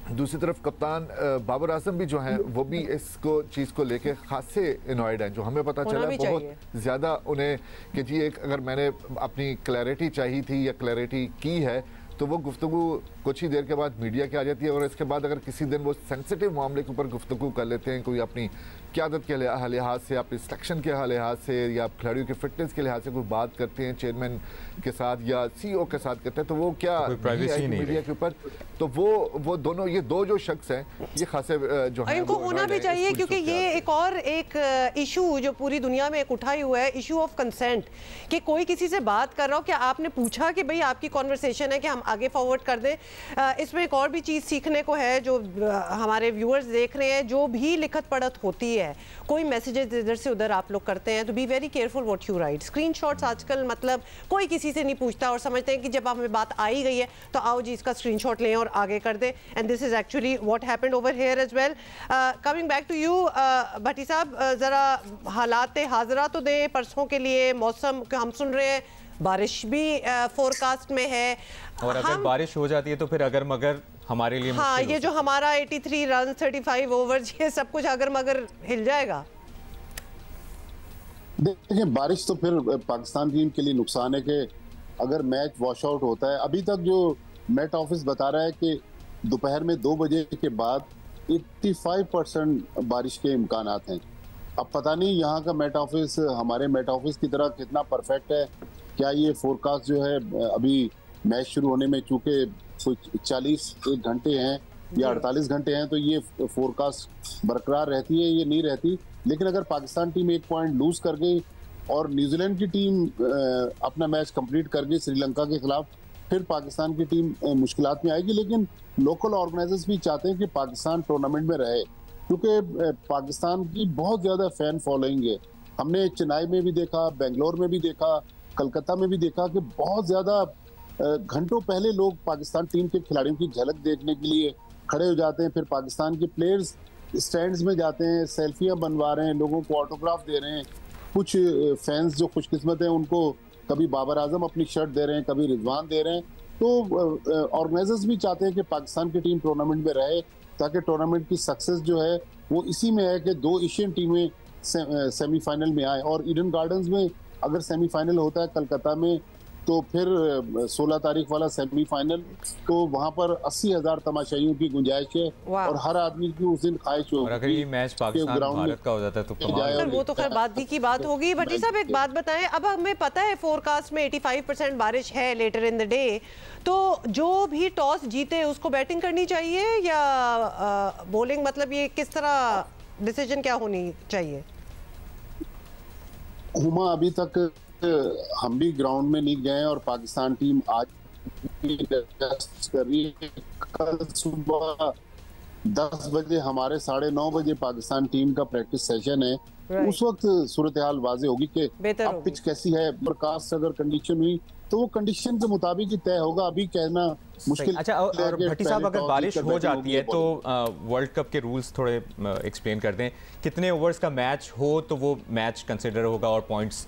दूसरी तरफ कप्तान बाबर आजम भी जो हैं वो भी इसको चीज़ को लेके खासे इनॉयड हैं, जो हमें पता चला बहुत ज़्यादा उन्हें कि जी एक अगर मैंने अपनी क्लैरिटी चाहिए थी या क्लैरिटी की है तो वो गुफ्तगू कुछ ही देर के बाद मीडिया के आ जाती है। और इसके बाद अगर किसी दिन वो सेंसिटिव मामले के ऊपर गुफ्तगू कर लेते हैं, कोई अपनी क़यादत के लिहाज से, अपनी सिलेक्शन के लिहाज से या खिलाड़ियों की फिटनेस के लिहाज से कोई बात करते हैं चेयरमैन के साथ या CEO के साथ करते हैं, तो वो क्या मीडिया के ऊपर, तो वो दोनों ये दो जो शख्स हैं ये खासे जो है इनको होना भी चाहिए, क्योंकि ये एक इशू जो पूरी दुनिया में एक उठाई हुआ है, इशू ऑफ कंसेंट, कि कोई किसी से बात कर रहा हो, क्या आपने पूछा कि भाई आपकी कॉन्वर्सेशन है कि हम आगे फॉरवर्ड कर दें। इसमें एक और भी चीज़ सीखने को है जो हमारे व्यूअर्स देख रहे हैं, जो भी लिखत पढ़त होती है, कोई मैसेजेस इधर से उधर आप लोग करते हैं तो be very careful what you right. Screenshots आजकल मतलब कोई किसी से नहीं पूछता और समझते हैं कि जब हमें बात आ ही गई है तो आओ जी इसका स्क्रीनशॉट लें और आगे कर दें, and this is actually what happened over here as well. Coming back to you Bhatti साहब, ज़रा हालात हाज़रा तो दें परसों के लिए। मौसम हम सुन रहे हैं बारिश भी फोरकास्ट में है, और अगर बारिश हो जाती है तो फिर अगर मगर हमारे लिए हाँ, ये जो हमारा 83 रन 35 ओवर्स, ये सब कुछ अगर मगर हिल जाएगा। देखिए बारिश तो फिर पाकिस्तान टीम के लिए नुकसान है कि अगर मैच वॉश आउट होता है। अभी तक जो मेट ऑफिस बता रहा है कि दोपहर में 2 बजे के बाद 85% बारिश के इम्कानात हैं। अब पता नहीं यहाँ का मेट ऑफिस हमारे मेट ऑफिस की तरह कितना परफेक्ट है, क्या ये फोरकास्ट जो है अभी मैच शुरू होने में चूंकि कुछ 41 घंटे हैं या 48 घंटे हैं तो ये फोरकास्ट बरकरार रहती है, ये नहीं रहती। लेकिन अगर पाकिस्तान टीम 1 पॉइंट लूज कर गई और न्यूजीलैंड की टीम अपना मैच कंप्लीट कर गई श्रीलंका के खिलाफ, फिर पाकिस्तान की टीम मुश्किलात में आएगी। लेकिन लोकल ऑर्गेनाइजर्स भी चाहते हैं कि पाकिस्तान टूर्नामेंट में रहे, क्योंकि पाकिस्तान की बहुत ज़्यादा फैन फॉलोइंग है। हमने चेन्नई में भी देखा, बेंगलोर में भी देखा, कलकत्ता में भी देखा कि बहुत ज़्यादा घंटों पहले लोग पाकिस्तान टीम के खिलाड़ियों की झलक देखने के लिए खड़े हो जाते हैं। फिर पाकिस्तान के प्लेयर्स स्टैंड्स में जाते हैं, सेल्फियां बनवा रहे हैं, लोगों को ऑटोग्राफ दे रहे हैं। कुछ फैंस जो खुशकिस्मत हैं उनको कभी बाबर आजम अपनी शर्ट दे रहे हैं, कभी रिजवान दे रहे हैं। तो ऑर्गेनाइजर्स भी चाहते हैं कि पाकिस्तान की टीम टूर्नामेंट में रहे, ताकि टूर्नामेंट की सक्सेस जो है वो इसी में है कि 2 एशियन टीमें सेमीफाइनल में आए। और ईडन गार्डन्स में अगर सेमीफाइनल होता है कलकत्ता में तो फिर 16 तारीख वाला सेमीफाइनल, तो वहां पर 80,000 तमाशाइयों की गुंजाइश है और हर आदमी की उस दिन ख्वाहिश होगी। अगर ये मैच पाकिस्तान भारत का हो जाता है तो कमाल। वो तो खैर बात की बात होगी। भट्टी साहब एक बात बताएं, अब हमें पता है फोरकास्ट में 85% बारिश है लेटर इन द डे, तो जो भी टॉस जीते उसको बैटिंग करनी चाहिए या बॉलिंग, मतलब ये किस तरह डिसीजन क्या होनी चाहिए? हुमा अभी तक हम भी ग्राउंड में नहीं गए और पाकिस्तान टीम आज कर रही है। कल सुबह 10 बजे हमारे 9:30 बजे पाकिस्तान टीम का प्रैक्टिस सेशन है। उस वक्त सूरत हाल वाजे होगी कि अब पिच कैसी है। प्रकाश अगर कंडीशन हुई तो वो कंडीशन के मुताबिक ही तय होगा, अभी कहना मुश्किल। अच्छा, और भट्टी साहब अगर बारिश हो जाती है तो वर्ल्ड कप के रूल्स थोड़े एक्सप्लेन कर दें। कितने ओवर्स का मैच हो तो वो मैच कंसिडर होगा और पॉइंट्स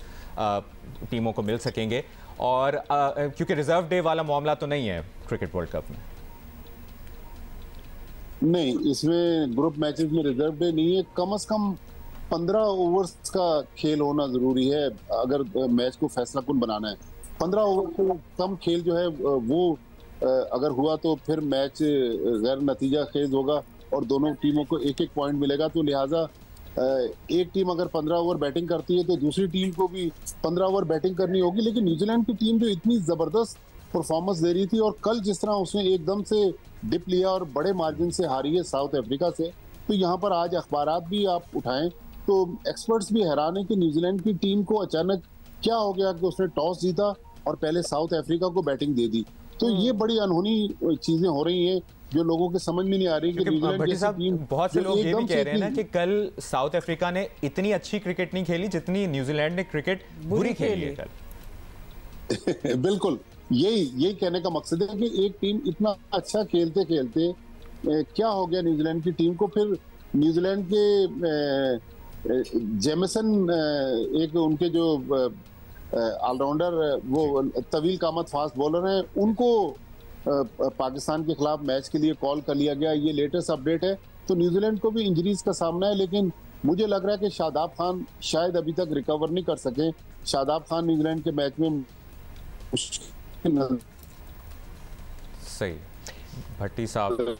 टीमों को मिल सकेंगे, और क्योंकि रिजर्व डे वाला मामला तो नहीं है क्रिकेट वर्ल्ड कप में। नहीं, इसमें ग्रुप मैचेस में रिजर्व डे नहीं है। कम से कम 15 ओवर्स का खेल होना जरूरी है अगर मैच को फैसला कुन बनाना है। 15 ओवर से कम खेल जो है वो अगर हुआ तो फिर मैच गैर नतीजा खेज होगा और दोनों टीमों को एक एक पॉइंट मिलेगा। तो लिहाजा एक टीम अगर 15 ओवर बैटिंग करती है तो दूसरी टीम को भी 15 ओवर बैटिंग करनी होगी। लेकिन न्यूजीलैंड की टीम जो इतनी जबरदस्त परफॉर्मेंस दे रही थी और कल जिस तरह उसने एकदम से डिप लिया और बड़े मार्जिन से हारी है साउथ अफ्रीका से, तो यहाँ पर आज अखबारात भी आप उठाएं तो एक्सपर्ट्स भी हैरान है कि न्यूजीलैंड की टीम को अचानक क्या हो गया कि उसने टॉस जीता और पहले साउथ अफ्रीका को बैटिंग दे दी। तो ये बड़ी अनहोनी चीजें हो रही हैं जो लोगों के समझ में नहीं आ रही कि न्यूजीलैंड की टीम, बहुत से लोग ये भी कह रहे हैं ना कि कल साउथ अफ्रीका ने इतनी अच्छी क्रिकेट नहीं खेली जितनी न्यूजीलैंड ने क्रिकेट बुरी खेली है कल। बिल्कुल यही कहने का मकसद है कि एक टीम इतना अच्छा खेलते खेलते क्या हो गया न्यूजीलैंड की टीम को। फिर न्यूजीलैंड के जेमिसन एक उनके जो ऑलराउंडर वो तवील कामत फास्ट बॉलर हैं, उनको पाकिस्तान के खिलाफ मैच के लिए कॉल कर लिया गया। ये लेटेस्ट अपडेट है। तो न्यूजीलैंड को भी इंजरीज का सामना है, लेकिन मुझे लग रहा है कि शादाब खान शायद अभी तक रिकवर नहीं कर सके। शादाब खान न्यूजीलैंड के मैच में सही। भट्टी साहब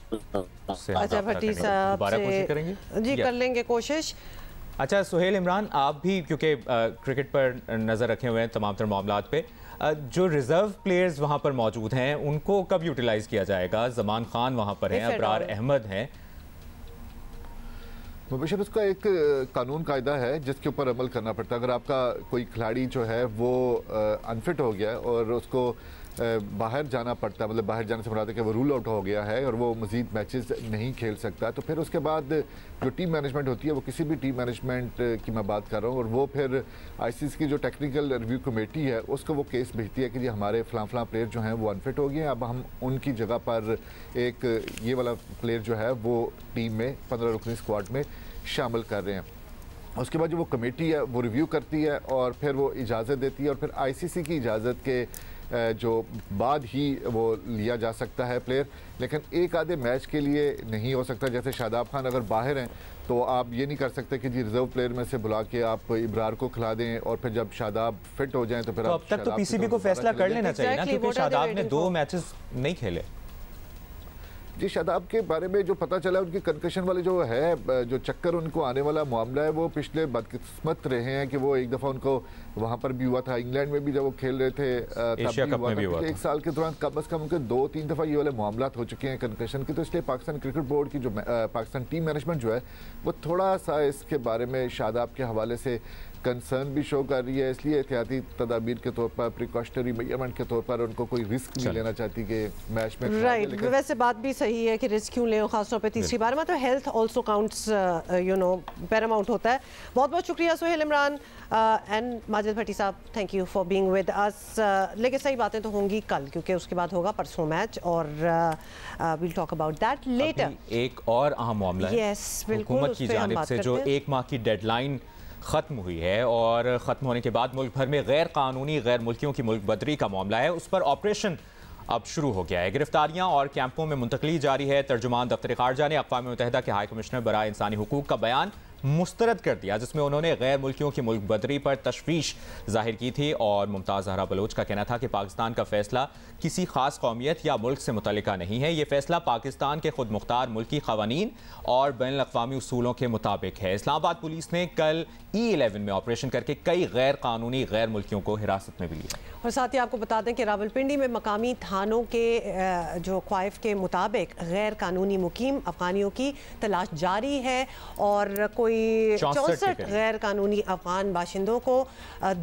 से अच्छा, भट्टी साहब दोबारा कोशिश करेंगे जी, कर लेंगे कोशिश। अच्छा सुहेल इमरान, आप भी क्योंकि क्रिकेट पर नज़र रखे हुए हैं तमाम तर मामलात पे, जो रिजर्व प्लेयर्स वहाँ पर मौजूद हैं उनको कब यूटिलाइज किया जाएगा? जमान खान वहाँ पर हैं, अबरार अहमद हैं। मुबशर, उसका एक कानून कायदा है जिसके ऊपर अमल करना पड़ता है। अगर आपका कोई खिलाड़ी जो है वो अनफिट हो गया और उसको बाहर जाना पड़ता है, मतलब बाहर जाने से मुराद है कि वो रूल आउट हो गया है और वो मज़ीद मैचेस नहीं खेल सकता, तो फिर उसके बाद जो टीम मैनेजमेंट होती है, वो किसी भी टीम मैनेजमेंट की मैं बात कर रहा हूँ, और वो फिर आईसीसी की जो टेक्निकल रिव्यू कमेटी है उसको वो केस भेजती है कि जी हमारे फलां प्लेयर जो हैं वो अनफिट हो गए, अब हम उनकी जगह पर एक ये वाला प्लेयर जो है वो टीम में 15 रुकनी स्क्वाड में शामिल कर रहे हैं। उसके बाद जो वो कमेटी है वो रिव्यू करती है और फिर वो इजाज़त देती है और फिर आईसीसी की इजाज़त के जो बाद ही वो लिया जा सकता है प्लेयर, लेकिन एक आधे मैच के लिए नहीं हो सकता। जैसे शादाब खान अगर बाहर हैं तो आप ये नहीं कर सकते कि जी रिजर्व प्लेयर में से बुला के आप इब्रार को खिला दें और फिर जब शादाब फिट हो जाएं तो फिर अब तक तो पीसीबी को फैसला कर लेना चाहिए ना, क्योंकि शादाब ने 2 मैचेस नहीं खेले। जी, शादाब के बारे में जो पता चला उनकी कंकशन वाले जो है जो चक्कर उनको आने वाला मामला है, वो पिछले बदकिस्मत रहे हैं कि वो एक दफ़ा उनको वहाँ पर भी हुआ था, इंग्लैंड में भी जब वो खेल रहे थे एशिया कप में भी हुआ था। 1 साल के दौरान कम अज़ कम उनके 2-3 दफ़ा ये वाले मामला हो चुके हैं कंकशन के। तो इसलिए पाकिस्तान क्रिकेट बोर्ड की जो पाकिस्तान टीम मैनेजमेंट जो है वो थोड़ा सा इसके बारे में शादाब के हवाले से कंसर्न भी शो कर रही है, इसलिए एहतियाती तदाबीर के तौर पर, प्रिकॉशनरी मेजरमेंट के तौर पर उनको कोई रिस्क नहीं लेना चाहती कि मैच में। राइट, वैसे बात भी सही है कि रिस्क क्यों लें, खासतौर पे तीसरी बार में। तो health also counts, you know, Paramount होता है। बहुत बहुत शुक्रिया सुहेल इमरान एंड माजिद भट्टी साहब, thank you for being with अस। लेकिन सही बातें तो होंगी कल, क्योंकि उसके बाद होगा परसों मैच और we'll talk about that later. एक और अहम मामला है, यस बिल्कुल, हुकूमत की जानिब से जो 1 माह की डेडलाइन ख़त्म हुई है और ख़त्म होने के बाद मुल्क भर में गैर कानूनी गैर मुल्कियों की मुल्क बदरी का मामला है, उस पर ऑपरेशन अब शुरू हो गया है। गिरफ्तारियां और कैंपों में मुंतकली जारी है। तर्जुमान दफ्तर खारजा ने अक़वाम मुत्तहिदा के हाई कमिश्नर बराए इंसानी हुकूक का बयान मुस्तरद कर दिया, जिसमें उन्होंने गैर मुल्कियों की मुल्क बदरी पर तशवीश जाहिर की थी। और मुमताज़ ज़हरा बलोच का कहना था कि पाकिस्तान का फैसला किसी खास कौमियत या मुल्क से मुतल्लिका नहीं है, ये फैसला पाकिस्तान के खुद मुख्तार मुल्की क़वानीन और बैनुल अक़वामी उसूलों के मुताबिक है। इस्लामाबाद पुलिस ने कल E11 में ऑपरेशन करके कई गैर कानूनी गैर मुल्कियों को हिरासत में भी लिया। और साथ ही आपको बता दें कि रावलपिंडी में मकामी थानों के जो ख्वाइफ के मुताबिक गैर कानूनी मुकीम अफगानियों की तलाश जारी है और कोई 64 गैर कानूनी अफगान बाशिंदों को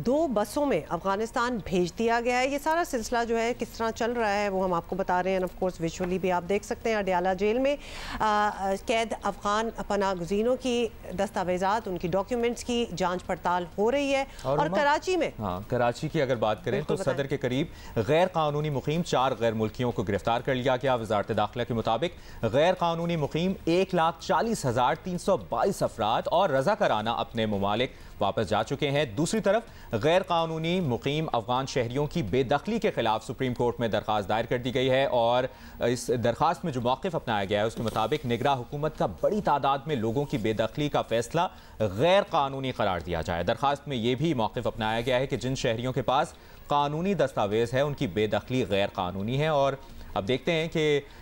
2 बसों में अफगानिस्तान भेज दिया गया है। ये सारा सिलसिला जो है किस तरह चल रहा है वो हम आपको बता रहे हैं। ऑफ कोर्स विजुअली भी आप देख सकते हैं। अडयाला जेल में कैद अफगान पनाह गुज़ीनों की दस्तावेजात, उनकी डॉक्यूमेंट्स की जांच पड़ताल हो रही है। और कराची में, कराची की अगर बात करें तो सदर के करीब गैर कानूनी मुकीम 4 गैर मुल्कियों को गिरफ्तार कर लिया गया। वजारत दाखिला के मुताबिक गैर कानूनी मुकीम 1,40,322 अफराद अफराद और रज़ाकाराना अपने ममालिक वापस जा चुके हैं। दूसरी तरफ गैर कानूनी मुकीम अफगान शहरियों की बेदखली के खिलाफ सुप्रीम कोर्ट में दरख्वास्त दायर कर दी गई है और इस दरख्वास्त में जो मौक़िफ़ अपनाया गया है उसके मुताबिक निगरान हुकूमत का बड़ी तादाद में लोगों की बेदखली का फैसला गैर कानूनी करार दिया जाए। दरख्वास्त में यह भी मौक़िफ़ अपनाया गया है कि जिन शहरियों के पास कानूनी दस्तावेज़ है उनकी बेदखली गैर कानूनी है। और अब देखते हैं कि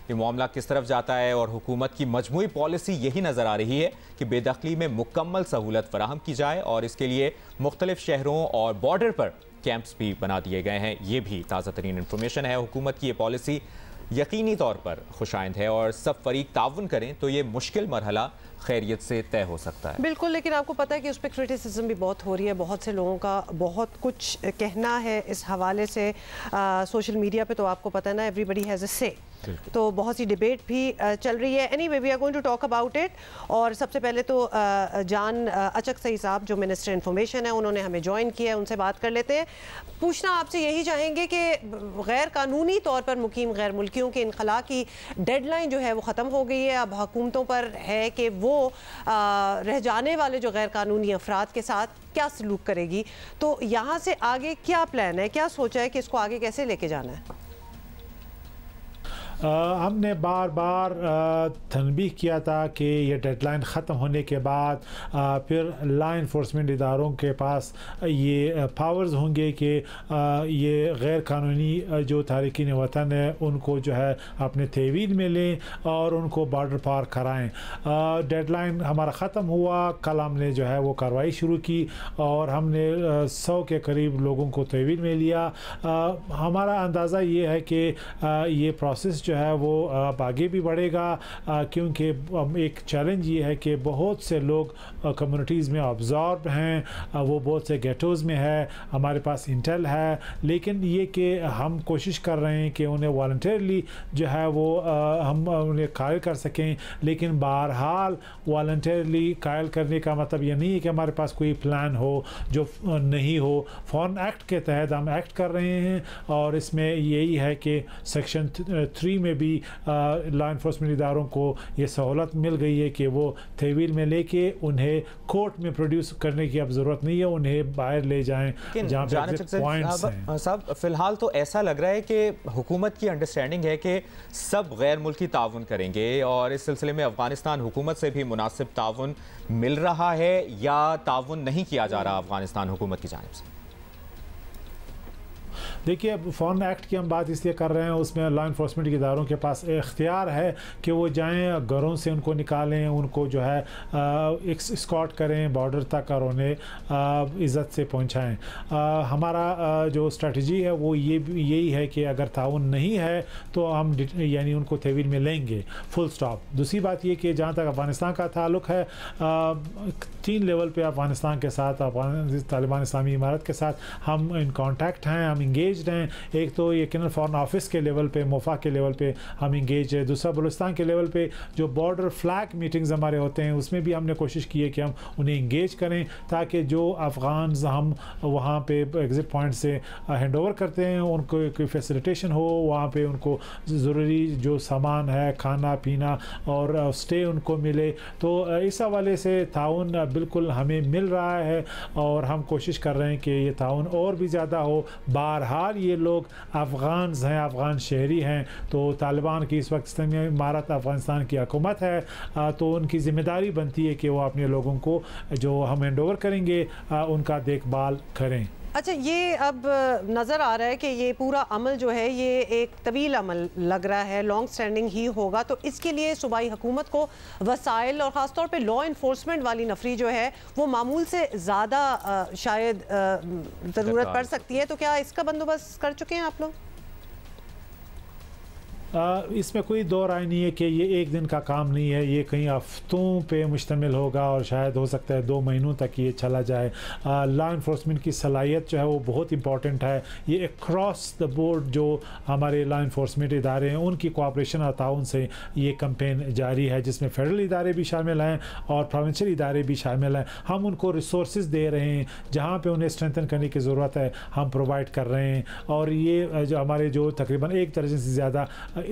ये मामला किस तरफ जाता है और हुकूमत की मजमूई पॉलिसी यही नज़र आ रही है कि बेदखली में मुकम्मल सहूलत फराहम की जाए और इसके लिए मुख्तलिफ शहरों और बॉर्डर पर कैंप्स भी बना दिए गए हैं। ये भी ताज़ा तरीन इंफॉर्मेशन है। हुकूमत की ये पॉलिसी यकीनी तौर पर खुशाइंद है और सब फरीक ताउन करें तो ये मुश्किल मरहला खैरियत से तय हो सकता है। बिल्कुल, लेकिन आपको पता है कि उस पर क्रिटिसिज्म भी बहुत हो रही है, बहुत से लोगों का बहुत कुछ कहना है इस हवाले से। सोशल मीडिया पे तो आपको पता है ना, एवरीबडी हैज़ अ से, तो बहुत सी डिबेट भी चल रही है। Anyway, we are going to talk about it. और सबसे पहले तो जान अचक सही साहब जो मिनिस्टर इन्फॉर्मेशन है उन्होंने हमें ज्वाइन किया है, उनसे बात कर लेते हैं। पूछना आपसे यही चाहेंगे कि गैर कानूनी तौर पर मुकीम गैर मुल्कियों के इनखला की डेडलाइन जो है वो ख़त्म हो गई है। अब हुकूमतों पर है कि वो रह जाने वाले जो गैर कानूनी अफराद के साथ क्या सलूक करेगी। तो यहाँ से आगे क्या प्लान है, क्या सोचा है कि इसको आगे कैसे लेके जाना है? हमने बार बार तनबीह किया था कि ये डेडलाइन ख़त्म होने के बाद फिर लॉ इन्फोर्समेंट इदारों के पास ये पावर्स होंगे कि ये गैर कानूनी जो तारिकीन वतन है उनको जो है अपने तहवील में लें और उनको बॉर्डर पार कराएं। डेडलाइन हमारा ख़त्म हुआ, कल हमने जो है वो कार्रवाई शुरू की और हमने 100 के करीब लोगों को तहवील में लिया। हमारा अंदाज़ा ये है कि ये प्रोसेस जो है वो अब आगे भी बढ़ेगा, क्योंकि एक चैलेंज ये है कि बहुत से लोग कम्युनिटीज़ में ऑब्जॉर्व हैं, वो बहुत से गेटोज़ में है, हमारे पास इंटेल है, लेकिन ये कि हम कोशिश कर रहे हैं कि उन्हें वॉलंटियरली जो है वो हम उन्हें कायल कर सकें। लेकिन बहरहाल वॉलंटियरली कायल करने का मतलब ये नहीं है कि हमारे पास कोई प्लान हो जो नहीं हो। फॉरेन एक्ट के तहत हम एक्ट कर रहे हैं और इसमें यही है कि सेक्शन 3 में भी लॉ इन्फोर्समेंट इदारों को ये सहूलत मिल गई है कि वो तहवील में लेके उन्हें कोर्ट में प्रोड्यूस करने की अब ज़रूरत नहीं है, उन्हें बाहर ले जाएं जहाँ पे पॉइंट्स हैं। साहब, फ़िलहाल तो ऐसा लग रहा है कि हुकूमत की अंडरस्टैंडिंग है कि सब गैर मुल्की ताउन करेंगे और इस सिलसिले में अफ़गानिस्तान हुकूमत से भी मुनासिब ताउन मिल रहा है या ताउन नहीं किया जा रहा अफ़गानिस्तान हुकूमत की जानिब से? देखिए, फॉरेन एक्ट की हम बात इसलिए कर रहे हैं, उसमें लॉ इन्फोर्समेंट के इदारों के पास इख्तियार है कि वो जाएं, घरों से उनको निकालें, उनको जो है स्कॉट करें बॉर्डर तक और उन्हें इज़्ज़त से पहुंचाएं। हमारा जो स्ट्रेटजी है वो यही है कि अगर ताउन नहीं है तो हम यानी उनको तहवील में लेंगे, फुल स्टॉप। दूसरी बात ये कि जहाँ तक अफ़गानिस्तान का ताल्लुक़ है, 3 लेवल पे अफ़गानिस्तान के साथ, तालिबान इस्लामी इमारत के साथ हम इन कॉन्टैक्ट हैं, हम इंगेज्ड हैं। एक तो यकीनन फॉरेन ऑफिस के लेवल पे, मोफा के लेवल पे हम इंगेज है। दूसरा बलूचिस्तान के लेवल पे जो बॉर्डर फ्लैग मीटिंग्स हमारे होते हैं उसमें भी हमने कोशिश की है कि हम उन्हें इंगेज करें ताकि जो अफ़गान हम वहाँ पे एग्ज़िट पॉइंट से हैंड ओवर करते हैं उनको कोई फैसिलिटेशन हो, वहाँ पे उनको ज़रूरी जो सामान है, खाना पीना और स्टे उनको मिले। तो इस हवाले से ताउन बिल्कुल हमें मिल रहा है और हम कोशिश कर रहे हैं कि ये ताउन और भी ज़्यादा हो। बहरहाल ये लोग अफ़गान हैं, अफ़गान शहरी हैं, तो तालिबान की इस वक्त इस्लामी इमारत अफ़गानिस्तान की हुकूमत है, तो उनकी ज़िम्मेदारी बनती है कि वो अपने लोगों को जो हम हैंड ओवर करेंगे उनका देखभाल करें। अच्छा, ये अब नज़र आ रहा है कि ये पूरा अमल जो है ये एक तवील अमल लग रहा है, लॉन्ग स्टैंडिंग ही होगा, तो इसके लिए सूबाई हुकूमत को वसाइल और ख़ास तौर पे लॉ इन्फोर्समेंट वाली नफरी जो है वो मामूल से ज़्यादा शायद ज़रूरत पड़ सकती है। तो क्या इसका बंदोबस्त कर चुके हैं आप लोग? इसमें कोई दो राय नहीं है कि ये एक दिन का काम नहीं है, ये कई हफ्तों पे मुश्तमिल होगा और शायद हो सकता है 2 महीनों तक ये चला जाए। लॉ इन्फोर्समेंट की सलाहियत जो है वो बहुत इंपॉर्टेंट है। ये अक्रॉस द बोर्ड जो हमारे लॉ इन्फोर्समेंट इदारे हैं उनकी कोऑपरेशन और ताउन से ये कैंपेन जारी है, जिसमें फेडरल इदारे भी शामिल हैं और प्रोविंशियल इदारे भी शामिल हैं। हम उनको रिसोर्स दे रहे हैं, जहाँ पर उन्हें स्ट्रेंथन करने की ज़रूरत है हम प्रोवाइड कर रहे हैं। और ये जो हमारे जो तकरीबन 1 दर्जन से ज़्यादा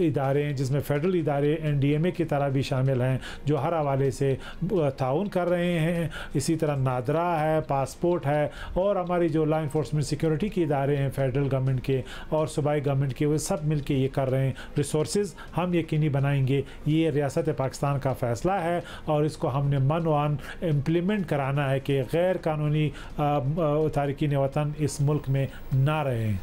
इदारे हैं जिसमें फेडरल इदारे NDMA की तरह भी शामिल हैं जो हर हवाले से ताउन कर रहे हैं। इसी तरह नादरा है, पासपोर्ट है और हमारी जो लॉ इन्फोर्समेंट सिक्योरिटी के इदारे हैं फेडरल गवर्नमेंट के और सूबाई गवर्नमेंट के, वो सब मिल के ये कर रहे हैं। रिसोर्सेज हम यकीनी बनाएंगे, ये रियासत पाकिस्तान का फ़ैसला है और इसको हमने मनवान इम्प्लीमेंट कराना है कि गैर कानूनी तारकीन वतन इस मुल्क में ना रहें।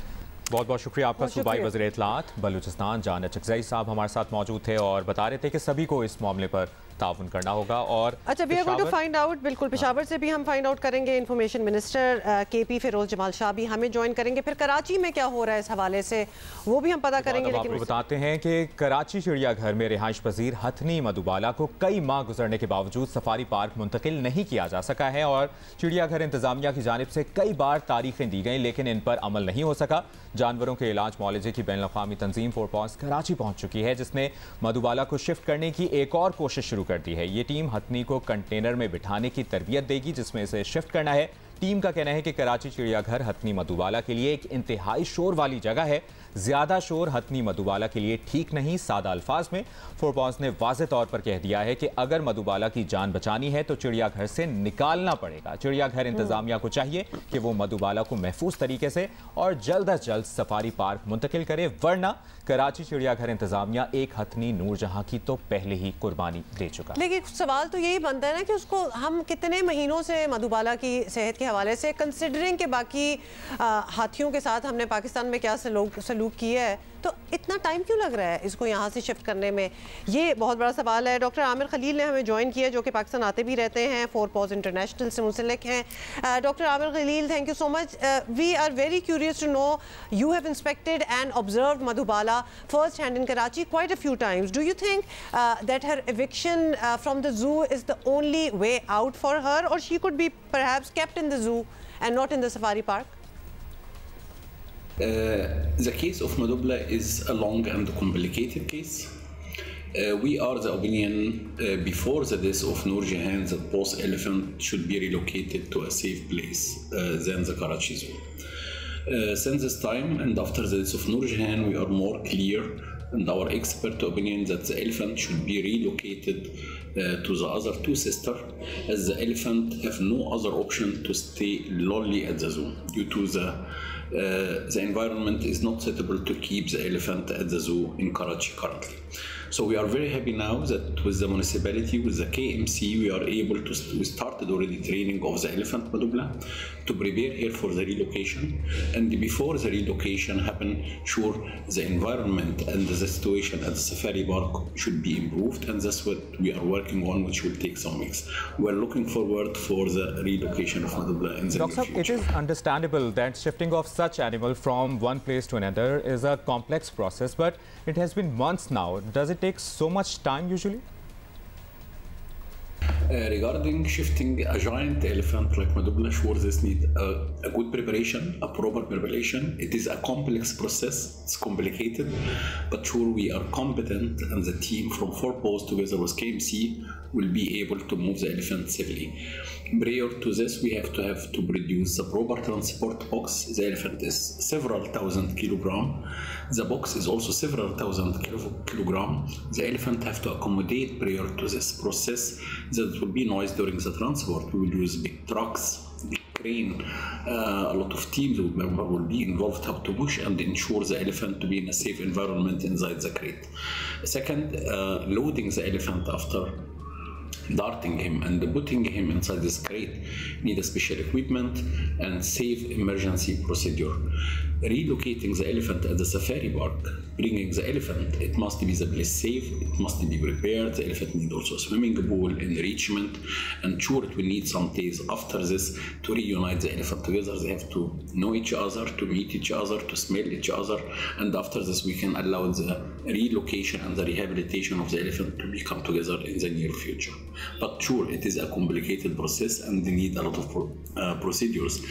बहुत बहुत शुक्रिया आपका। सूबाई वज़ीर इत्तलात बलूचिस्तान जान अचकज़ई साहब हमारे साथ मौजूद थे और बता रहे थे कि सभी को इस मामले पर ताउन करना होगा। और अच्छा, we are going to find out, बिल्कुल पेशावर से भी हम फाइंड आउट करेंगे। Information minister KP Firoz Jamal Shah भी हमें ज्वाइन करेंगे। फिर कराची में क्या हो रहा है इस हवाले से वो भी हम पता करेंगे। लेकिन बताते हैं कि कराची चिड़ियाघर में रिहाइश पजीर हथनी मधुबाला को कई माह गुजरने के बावजूद सफारी पार्क मुंतकिल नहीं किया जा सका है और चिड़ियाघर इंतजामिया की जानिब से कई बार तारीखें दी गई लेकिन इन पर अमल नहीं हो सका। जानवरों के इलाज मुआलजे की बैनुल अक़वामी तंजीम 4 पॉज कराची पहुंच चुकी है जिसने मधुबाला को शिफ्ट करने की एक और कोशिश शुरू कर दी है। ये टीम हथनी को कंटेनर में बिठाने की तरबियत देगी जिसमें इसे शिफ्ट करना है। टीम का कहना है कि कराची चिड़ियाघर हथनी मधुबाला के लिए एक इंतहाई शोर वाली जगह है। ज्यादा शोर हथनी मधुबाला के लिए ठीक नहीं। सादा अल्फाज में 4 पॉज ने वाज़े तौर पर कह दिया है कि अगर मधुबाला की जान बचानी है तो चिड़ियाघर से निकालना पड़ेगा। चिड़ियाघर इंतजामिया को चाहिए कि वो मधुबाला को महफूज तरीके से और जल्द अज जल्द सफारी पार्क मुंतकिल करे, वरना कराची चिड़ियाघर इंतजामिया एक हथनी नूरजहां की तो पहले ही कुर्बानी दे चुका। लेकिन सवाल तो यही बनता है ना कि उसको हम कितने महीनों से मधुबाला की सेहत के हवाले से, कंसिडरिंग के बाकी हाथियों के साथ हमने पाकिस्तान में क्या सलूक किया है, तो इतना टाइम क्यों लग रहा है इसको यहाँ से शिफ्ट करने में? ये बहुत बड़ा सवाल है। डॉक्टर आमिर खलील ने हमें ज्वाइन किया जो कि पाकिस्तान आते भी रहते हैं, 4 पॉज इंटरनेशनल से मुंसलिक हैं। Doctor Aamir Khalil, thank you so much. We are very curious to know, you have inspected and observed Madhubala first hand in Karachi quite a few times. Do you think that her eviction from the zoo is the only way out for her, or she could be perhaps kept in the zoo and not in the safari park? The case of Mudubla is a long and complicated case. We are the opinion before the death of Noor Jahan that both elephants should be relocated to a safe place than the Karachi Zoo. Since this time and after the death of Noor Jahan, we are more clear in our expert opinion that the elephant should be relocated to the other 2 sisters, as the elephant have no other option to stay lonely at the zoo due to the environment is not suitable to keep the elephant at the zoo in Karachi currently. So we are very happy now that with the municipality, with the KMC, we are able to, we started already training of the elephant Mudubla to prepare here for the relocation. And before the relocation happen, sure, the environment and the situation at the safari park should be improved. And that's what we are working on, which will take some weeks. We're looking forward for the relocation of Mudubla in the near future. It is understandable that shifting of such animal from one place to another is a complex process, but it has been months now. Does it take so much time usually? Regarding shifting a giant elephant like Mudubla, sure, this needs a good preparation, a proper preparation. It is a complex process, it's complicated, but sure we are competent and the team from 4 posts together with KMC will be able to move the elephant safely. Prior to this, we have to produce the proper transport box. The elephant is several thousand kilograms. The box is also several thousand kilograms. The elephant have to accommodate prior to this process. That will be noise during the transport. We will use big trucks, big crane. A lot of teams will be involved how to push and ensure the elephant to be in a safe environment inside the crate. Second, loading the elephant after darting him and putting him inside this crate need a special equipment and safe emergency procedure. Relocating the elephant at the safari park, bringing the elephant, it must be the place safe, it must be prepared. The elephant need also a swimming pool, enrichment, and sure it will need some days after this to reunite the elephant together. They have to know each other, to meet each other, to smell each other, and after this we can allow the relocation and the rehabilitation of the elephant to become together in the near future. But sure, it is a complicated process and they need a lot of procedures.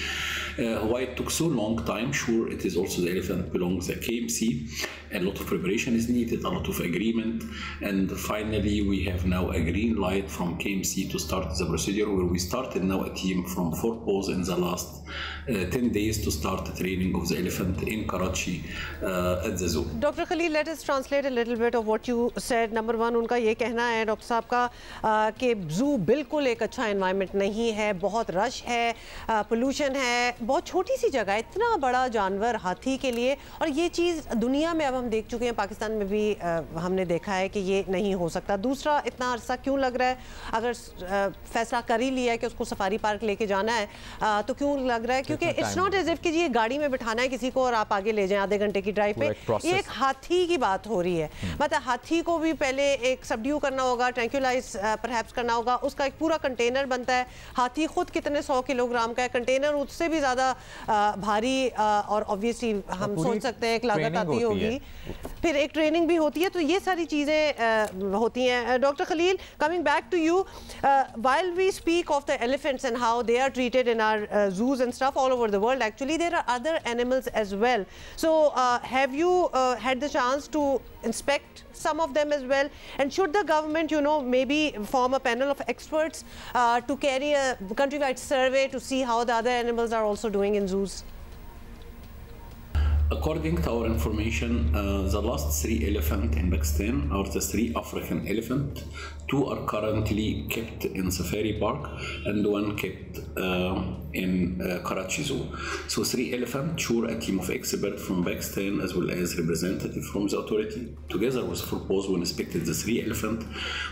Why it took so long time? Sure, it is also the elephant belongs to KMC. A lot of preparation is needed, a lot of agreement, and finally we have now a green light from KMC to start the procedure, where we started now a team from 4 posts in the last 10 days to start the training of the elephant in Karachi at the zoo. Dr. Khalil, let us translate a little bit of what you said. Number one, उनका ये कहना है doctor साहब का कि जू बिल्कुल एक अच्छा एनवायरनमेंट नहीं है, बहुत रश है, पोल्यूशन है, बहुत छोटी सी जगह, इतना बड़ा जानवर हाथी के लिए, और ये चीज़ दुनिया में अब हम देख चुके हैं, पाकिस्तान में भी हमने देखा है कि ये नहीं हो सकता। दूसरा, इतना अरसा क्यों लग रहा है, अगर फैसला कर ही लिया है कि उसको सफारी पार्क लेके जाना है तो क्यों लग रहा है, क्योंकि इट्स नॉट एज इफ कि ये गाड़ी में बिठाना है किसी को और आप आगे ले जाएं आधे घंटे की ड्राइव पे, ये एक हाथी की बात हो रही है। मतलब हाथी को भी पहले एक सबड्यू करना होगा, ट्रैंक्युलाइज परहैप्स करना होगा, उसका एक पूरा कंटेनर बनता है, हाथी खुद कितने 100 किलोग्राम का है, कंटेनर उससे भी ज़्यादा भारी, और ऑब्वियसली हम सोच सकते हैं एक लागत आती होगी, फिर एक ट्रेनिंग भी होती है, तो ये सारी चीज़ें होती हैं। Doctor Khalil, coming back to you, while we speak of the elephants and how they are treated in our zoos and stuff all over the world, actually there are other animals as well. So have you had the chance to inspect some of them as well? And should the government, you know, maybe form a panel of experts to carry a countrywide survey to see how the other animals are also doing in zoos? According to our information, the last 3 elephants in Pakistan are the 3 African elephants. 2 are currently kept in Safari Park and 1 kept in Karachi Zoo. So 3 elephants, sure, a team of experts from Pakistan as well as representatives from the authority together was proposed when inspected the 3 elephants.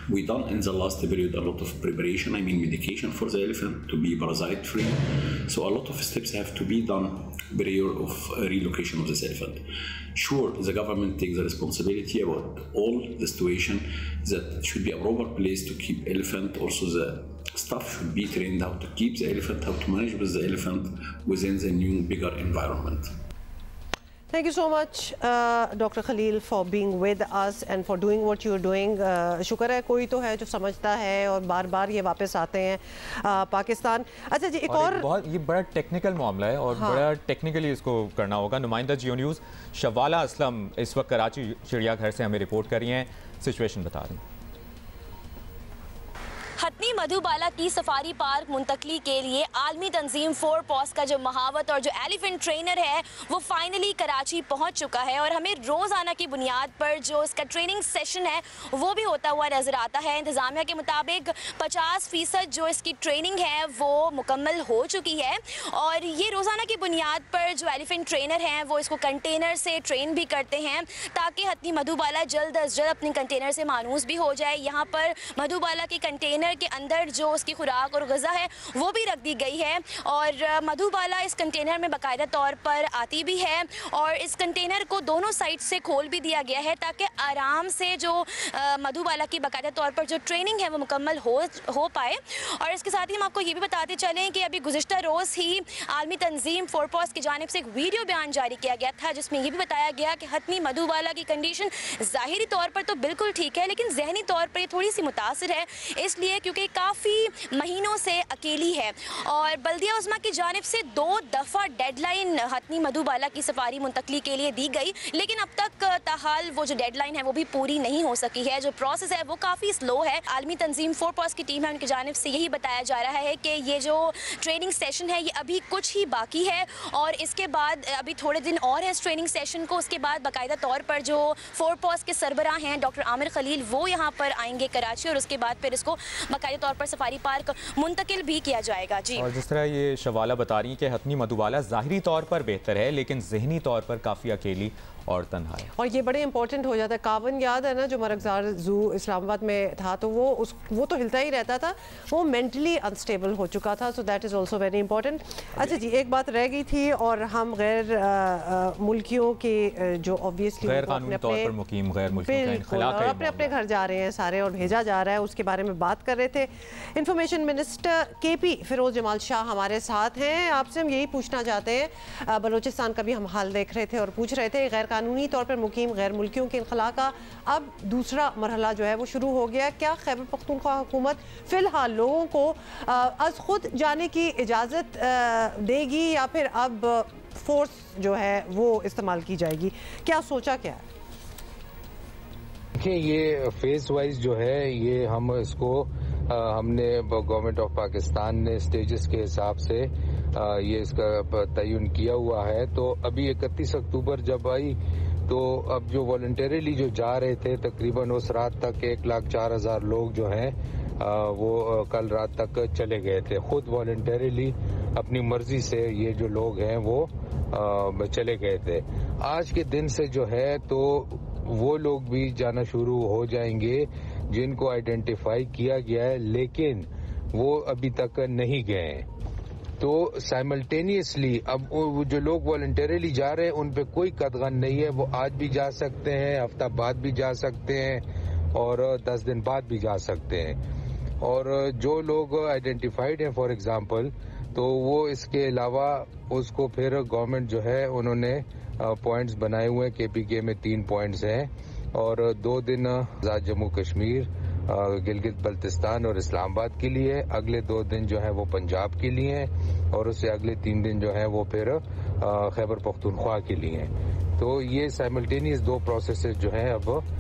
We done in the last period a lot of preparation, I mean medication for the elephant to be parasite free. So a lot of steps have to be done prior of relocation of this elephant. Sure, the government takes the responsibility about all the situation, that should be a proper place to keep elephant. Also the staff should be trained how to keep the elephant, how to manage with the elephant within the new bigger environment. Thank you so much, Dr. Khalil, for being with us and for doing what you're doing. शुक्र है कोई तो है जो समझता है और बार बार ये वापस आते हैं पाकिस्तान। अच्छा जी, एक और बहुत ये बड़ा टेक्निकल मामला है और बड़ा टेक्निकली इसको करना होगा। नुमाइंदा जियो न्यूज़ शवाला असलम इस वक्त कराची चिड़ियाघर से हमें रिपोर्ट कर रही हैं, सिचुएशन बता रही हैं। हथनी मधुबाला की सफारी पार्क मुंतकली के लिए आलमी तंजीम फोरपॉस का जो महावत और जो एलिफेंट ट्रेनर है वो फाइनली कराची पहुंच चुका है और हमें रोज़ाना की बुनियाद पर जो इसका ट्रेनिंग सेशन है वो भी होता हुआ नज़र आता है। इंतज़ामिया के मुताबिक 50% जो इसकी ट्रेनिंग है वो मुकम्मल हो चुकी है और ये रोज़ाना की बुनियाद पर जो एलिफेंट ट्रेनर हैं वो इसको कंटेनर से ट्रेन भी करते हैं ताकि हथनी मधुबाला जल्द अज जल्द अपने कंटेनर से मानूस भी हो जाए। यहाँ पर मधुबाला के कंटेनर के अंदर जो उसकी खुराक और ग़िज़ा है वो भी रख दी गई है और मधुबाला इस कंटेनर में बाकायदा तौर पर आती भी है और इस कंटेनर को दोनों साइड से खोल भी दिया गया है ताकि आराम से जो मधुबाला की बाकायदा तौर पर जो ट्रेनिंग है वो मुकम्मल हो पाए। और इसके साथ ही हम आपको ये भी बताते चलें कि अभी गुज़िश्ता रोज़ ही आलमी तंजीम फोरपॉस की जानिब से एक वीडियो बयान जारी किया गया था जिसमें ये भी बताया गया कि हथनी मधुबाला की कंडीशन ज़ाहिरी तौर पर तो बिल्कुल ठीक है लेकिन जहनी तौर पर ये थोड़ी सी मुतासिर है, इसलिए क्योंकि काफ़ी महीनों से अकेली है और बल्दिया उज़्मा की जानिब से 2 दफ़ा डेडलाइन हथनी मधुबाला की सफारी मुंतकली के लिए दी गई लेकिन अब तक ताहाल वो जो डेडलाइन है वो भी पूरी नहीं हो सकी है। जो प्रोसेस है वो काफ़ी स्लो है। आलमी तंजीम फोरपॉस की टीम है उनकी जानिब से यही बताया जा रहा है कि ये जो ट्रेनिंग सेशन है ये अभी कुछ ही बाकी है और इसके बाद अभी थोड़े दिन और है इस ट्रेनिंग सेशन को। उसके बाद बाकायदा तौर पर जो फोरपॉस के सरबराह हैं डॉक्टर आमिर खलील वो यहाँ पर आएंगे कराची और उसके बाद फिर इसको बाकायदा तौर पर सफारी पार्क मुंतकिल भी किया जाएगा। जी, और जिस तरह ये शवाला बता रही है कि हथनी मधुबाला ज़ाहिरी तौर पर बेहतर है लेकिन ज़हनी तौर पर काफ़ी अकेली और तन्हा है और ये बड़े इंपॉर्टेंट हो जाता है। कावन याद है ना जो मरगजार जू इस्लामाबाद में था तो वो तो हिलता ही रहता था, वो मेंटली अनस्टेबल हो चुका था, so that is also very important. अच्छा जी, एक बात रह गई थी और हम गैर मुल्कियों के जो ऑब्वियसली गैर कानूनी तौर पर मुकीम गैर मुल्कियों अपने अपने घर जा रहे हैं सारे और भेजा जा रहा है उसके बारे में बात कर रहे थे। Information minister KP Firoz Jamal Shah हमारे साथ हैं। आपसे हम यही पूछना चाहते हैं, बलूचिस्तान का भी हम हाल देख रहे थे और पूछ रहे थे गैर कानूनी तौर पर मुकीम गैर मुल्कियों के इनखला का अब दूसरा मरहला जो है वो शुरू हो गया। क्या खैबर पख्तूनख्वा हुकूमत फ़िलहाल लोगों को अज खुद जाने की इजाज़त देगी या फिर अब फोर्स जो है वो इस्तेमाल की जाएगी? क्या सोचा क्या है? देखिए, ये फेज़ वाइज जो है ये हम इसको हमने गवर्नमेंट ऑफ पाकिस्तान ने स्टेजेस के हिसाब से ये इसका तयन किया हुआ है। तो अभी 31 अक्टूबर जब आई तो अब जो वॉलंटरीली जो जा रहे थे तकरीबन उस रात तक 1,04,000 लोग जो हैं वो कल रात तक चले गए थे। खुद वॉलंटरीली अपनी मर्जी से ये जो लोग हैं वो चले गए थे। आज के दिन से जो है तो वो लोग भी जाना शुरू हो जाएंगे जिनको आइडेंटिफाई किया गया है लेकिन वो अभी तक नहीं गए। तो साइमल्टेनियसली अब जो लोग वॉलंटरीली जा रहे हैं उन पे कोई कदगन नहीं है, वो आज भी जा सकते हैं, हफ्ता बाद भी जा सकते हैं और 10 दिन बाद भी जा सकते हैं। और जो लोग आइडेंटिफाइड हैं फॉर एग्जांपल तो वो इसके अलावा उसको फिर गवर्नमेंट जो है उन्होंने पॉइंट्स बनाए हुए हैं। KPK में 3 पॉइंट्स हैं और 2 दिन आज़ाद जम्मू कश्मीर, गिलगित बल्तिस्तान और इस्लामाबाद के लिए, अगले 2 दिन जो है वो पंजाब के लिए हैं और उससे अगले 3 दिन जो है वो फिर खैबर पख्तूनख्वा के लिए हैं। तो ये साइमल्टेनियस 2 प्रोसेसेस जो हैं अब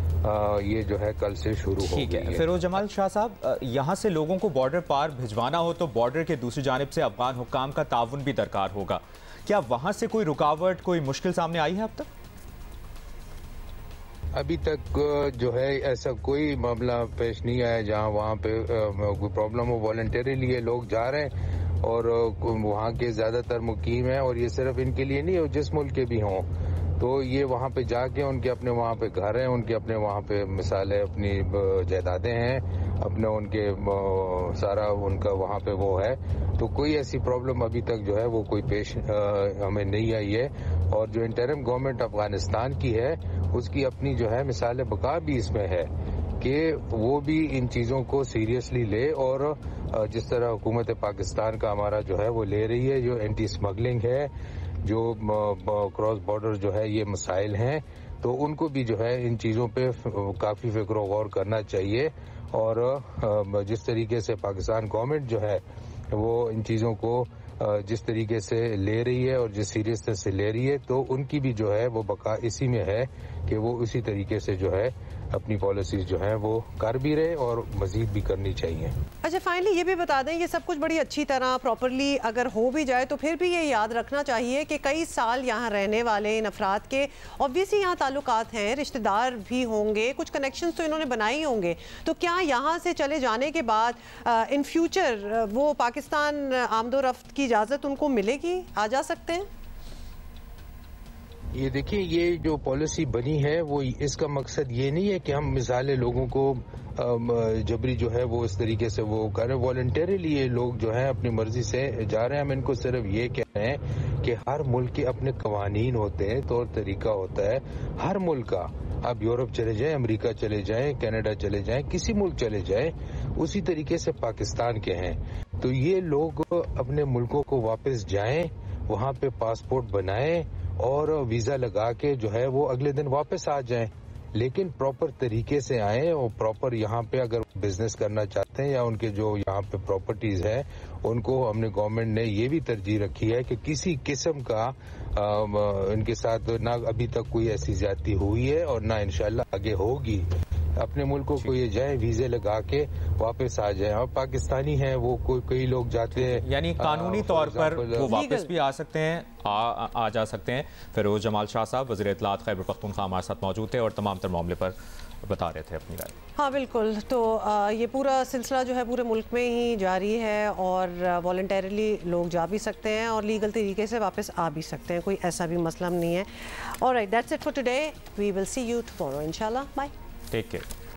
ये जो है कल से शुरू हो गई है। फिरोज जमाल शाह साहब, यहाँ से लोगों को बॉर्डर पार भिजवाना हो तो बॉर्डर के दूसरी जानिब से अफगान हुक्काम का ताउन भी दरकार होगा। क्या वहाँ से कोई रुकावट, कोई मुश्किल सामने आई है अब तक? अभी तक जो है ऐसा कोई मामला पेश नहीं आया जहाँ वहाँ पे कोई प्रॉब्लम हो। वॉलंटरीली ये लोग जा रहे हैं और वहाँ के ज़्यादातर मुकीम हैं और ये सिर्फ इनके लिए नहीं है, जिस मुल्क के भी हों तो ये वहाँ पे जाके उनके अपने वहाँ पे घर हैं, उनके अपने वहाँ पे मिसाल है अपनी जायदादें हैं, अपने उनके सारा उनका वहाँ पे वो है। तो कोई ऐसी प्रॉब्लम अभी तक जो है वो कोई पेश हमें नहीं आई है। और जो इंटरिम गवर्नमेंट अफगानिस्तान की है उसकी अपनी जो है मिसाल बका भी इसमें है कि वो भी इन चीज़ों को सीरियसली ले और जिस तरह हुकूमत पाकिस्तान का हमारा जो है वो ले रही है, जो एंटी स्मगलिंग है, जो क्रॉस बॉर्डर जो है ये मसाइल हैं, तो उनको भी जो है इन चीज़ों पे काफ़ी फिक्र गौर करना चाहिए। और जिस तरीके से पाकिस्तान गवर्नमेंट जो है वो इन चीज़ों को जिस तरीके से ले रही है और जिस सीरियसनेस से ले रही है तो उनकी भी जो है वो बका इसी में है कि वो उसी तरीके से जो है अपनी पॉलिसीज जो है वो कर भी रहे और मजीद भी करनी चाहिए। अच्छा, फाइनली ये भी बता दें, ये सब कुछ बड़ी अच्छी तरह प्रॉपरली अगर हो भी जाए तो फिर भी ये याद रखना चाहिए कि कई साल यहाँ रहने वाले इन अफराद के ऑब्वियसली यहाँ ताल्लुकात हैं, रिश्तेदार भी होंगे, कुछ कनेक्शंस तो इन्होंने बनाए ही होंगे। तो क्या यहाँ से चले जाने के बाद इन फ्यूचर वो पाकिस्तान आमदोरफ्त की इजाज़त उनको मिलेगी, आ जा सकते हैं? ये देखिए, ये जो पॉलिसी बनी है वो इसका मकसद ये नहीं है कि हम मिसाले लोगों को जबरी जो है वो इस तरीके से वो करें। वॉलंटरीली ये लोग जो हैं अपनी मर्जी से जा रहे हैं। हम इनको सिर्फ ये कह रहे हैं कि हर मुल्क के अपने कवानीन होते हैं, तौर तरीका होता है हर मुल्क का। आप यूरोप चले जाएं, अमेरिका चले जाएं, कनाडा चले जाएं, किसी मुल्क चले जाएं, उसी तरीके से पाकिस्तान के हैं। तो ये लोग अपने मुल्कों को वापस जाएं, वहाँ पे पासपोर्ट बनाएं और वीज़ा लगा के जो है वो अगले दिन वापस आ जाएं, लेकिन प्रॉपर तरीके से आएं और प्रॉपर यहाँ पे अगर बिजनेस करना चाहते हैं या उनके जो यहाँ पे प्रॉपर्टीज हैं उनको हमने गवर्नमेंट ने ये भी तरजीह रखी है कि किसी किस्म का इनके साथ ना अभी तक कोई ऐसी ज्यादती हुई है और ना इंशाल्लाह आगे होगी। अपने मुल्कों को ये जाए, वीजे लगा के वापस आ जाए। और पाकिस्तानी हैं वो कई लोग जाते हैं, यानी कानूनी तौर पर वो वापस भी आ सकते हैं, आ जा सकते हैं। फिरोज जमाल शाह साहब वज़ीर इत्तलात खैबर पख्तूनख्वा हमारे साथ मौजूद थे और तमाम तर मामले पर बता रहे थे अपनी राय। हाँ बिल्कुल, तो ये पूरा सिलसिला जो है पूरे मुल्क में ही जारी है और वॉलंटरीली लोग जा भी सकते हैं और लीगल तरीके से वापस आ भी सकते हैं, कोई ऐसा भी मसला नहीं है। Alright, that's it for today, we will see you tomorrow इंशाल्लाह। Bye, take care.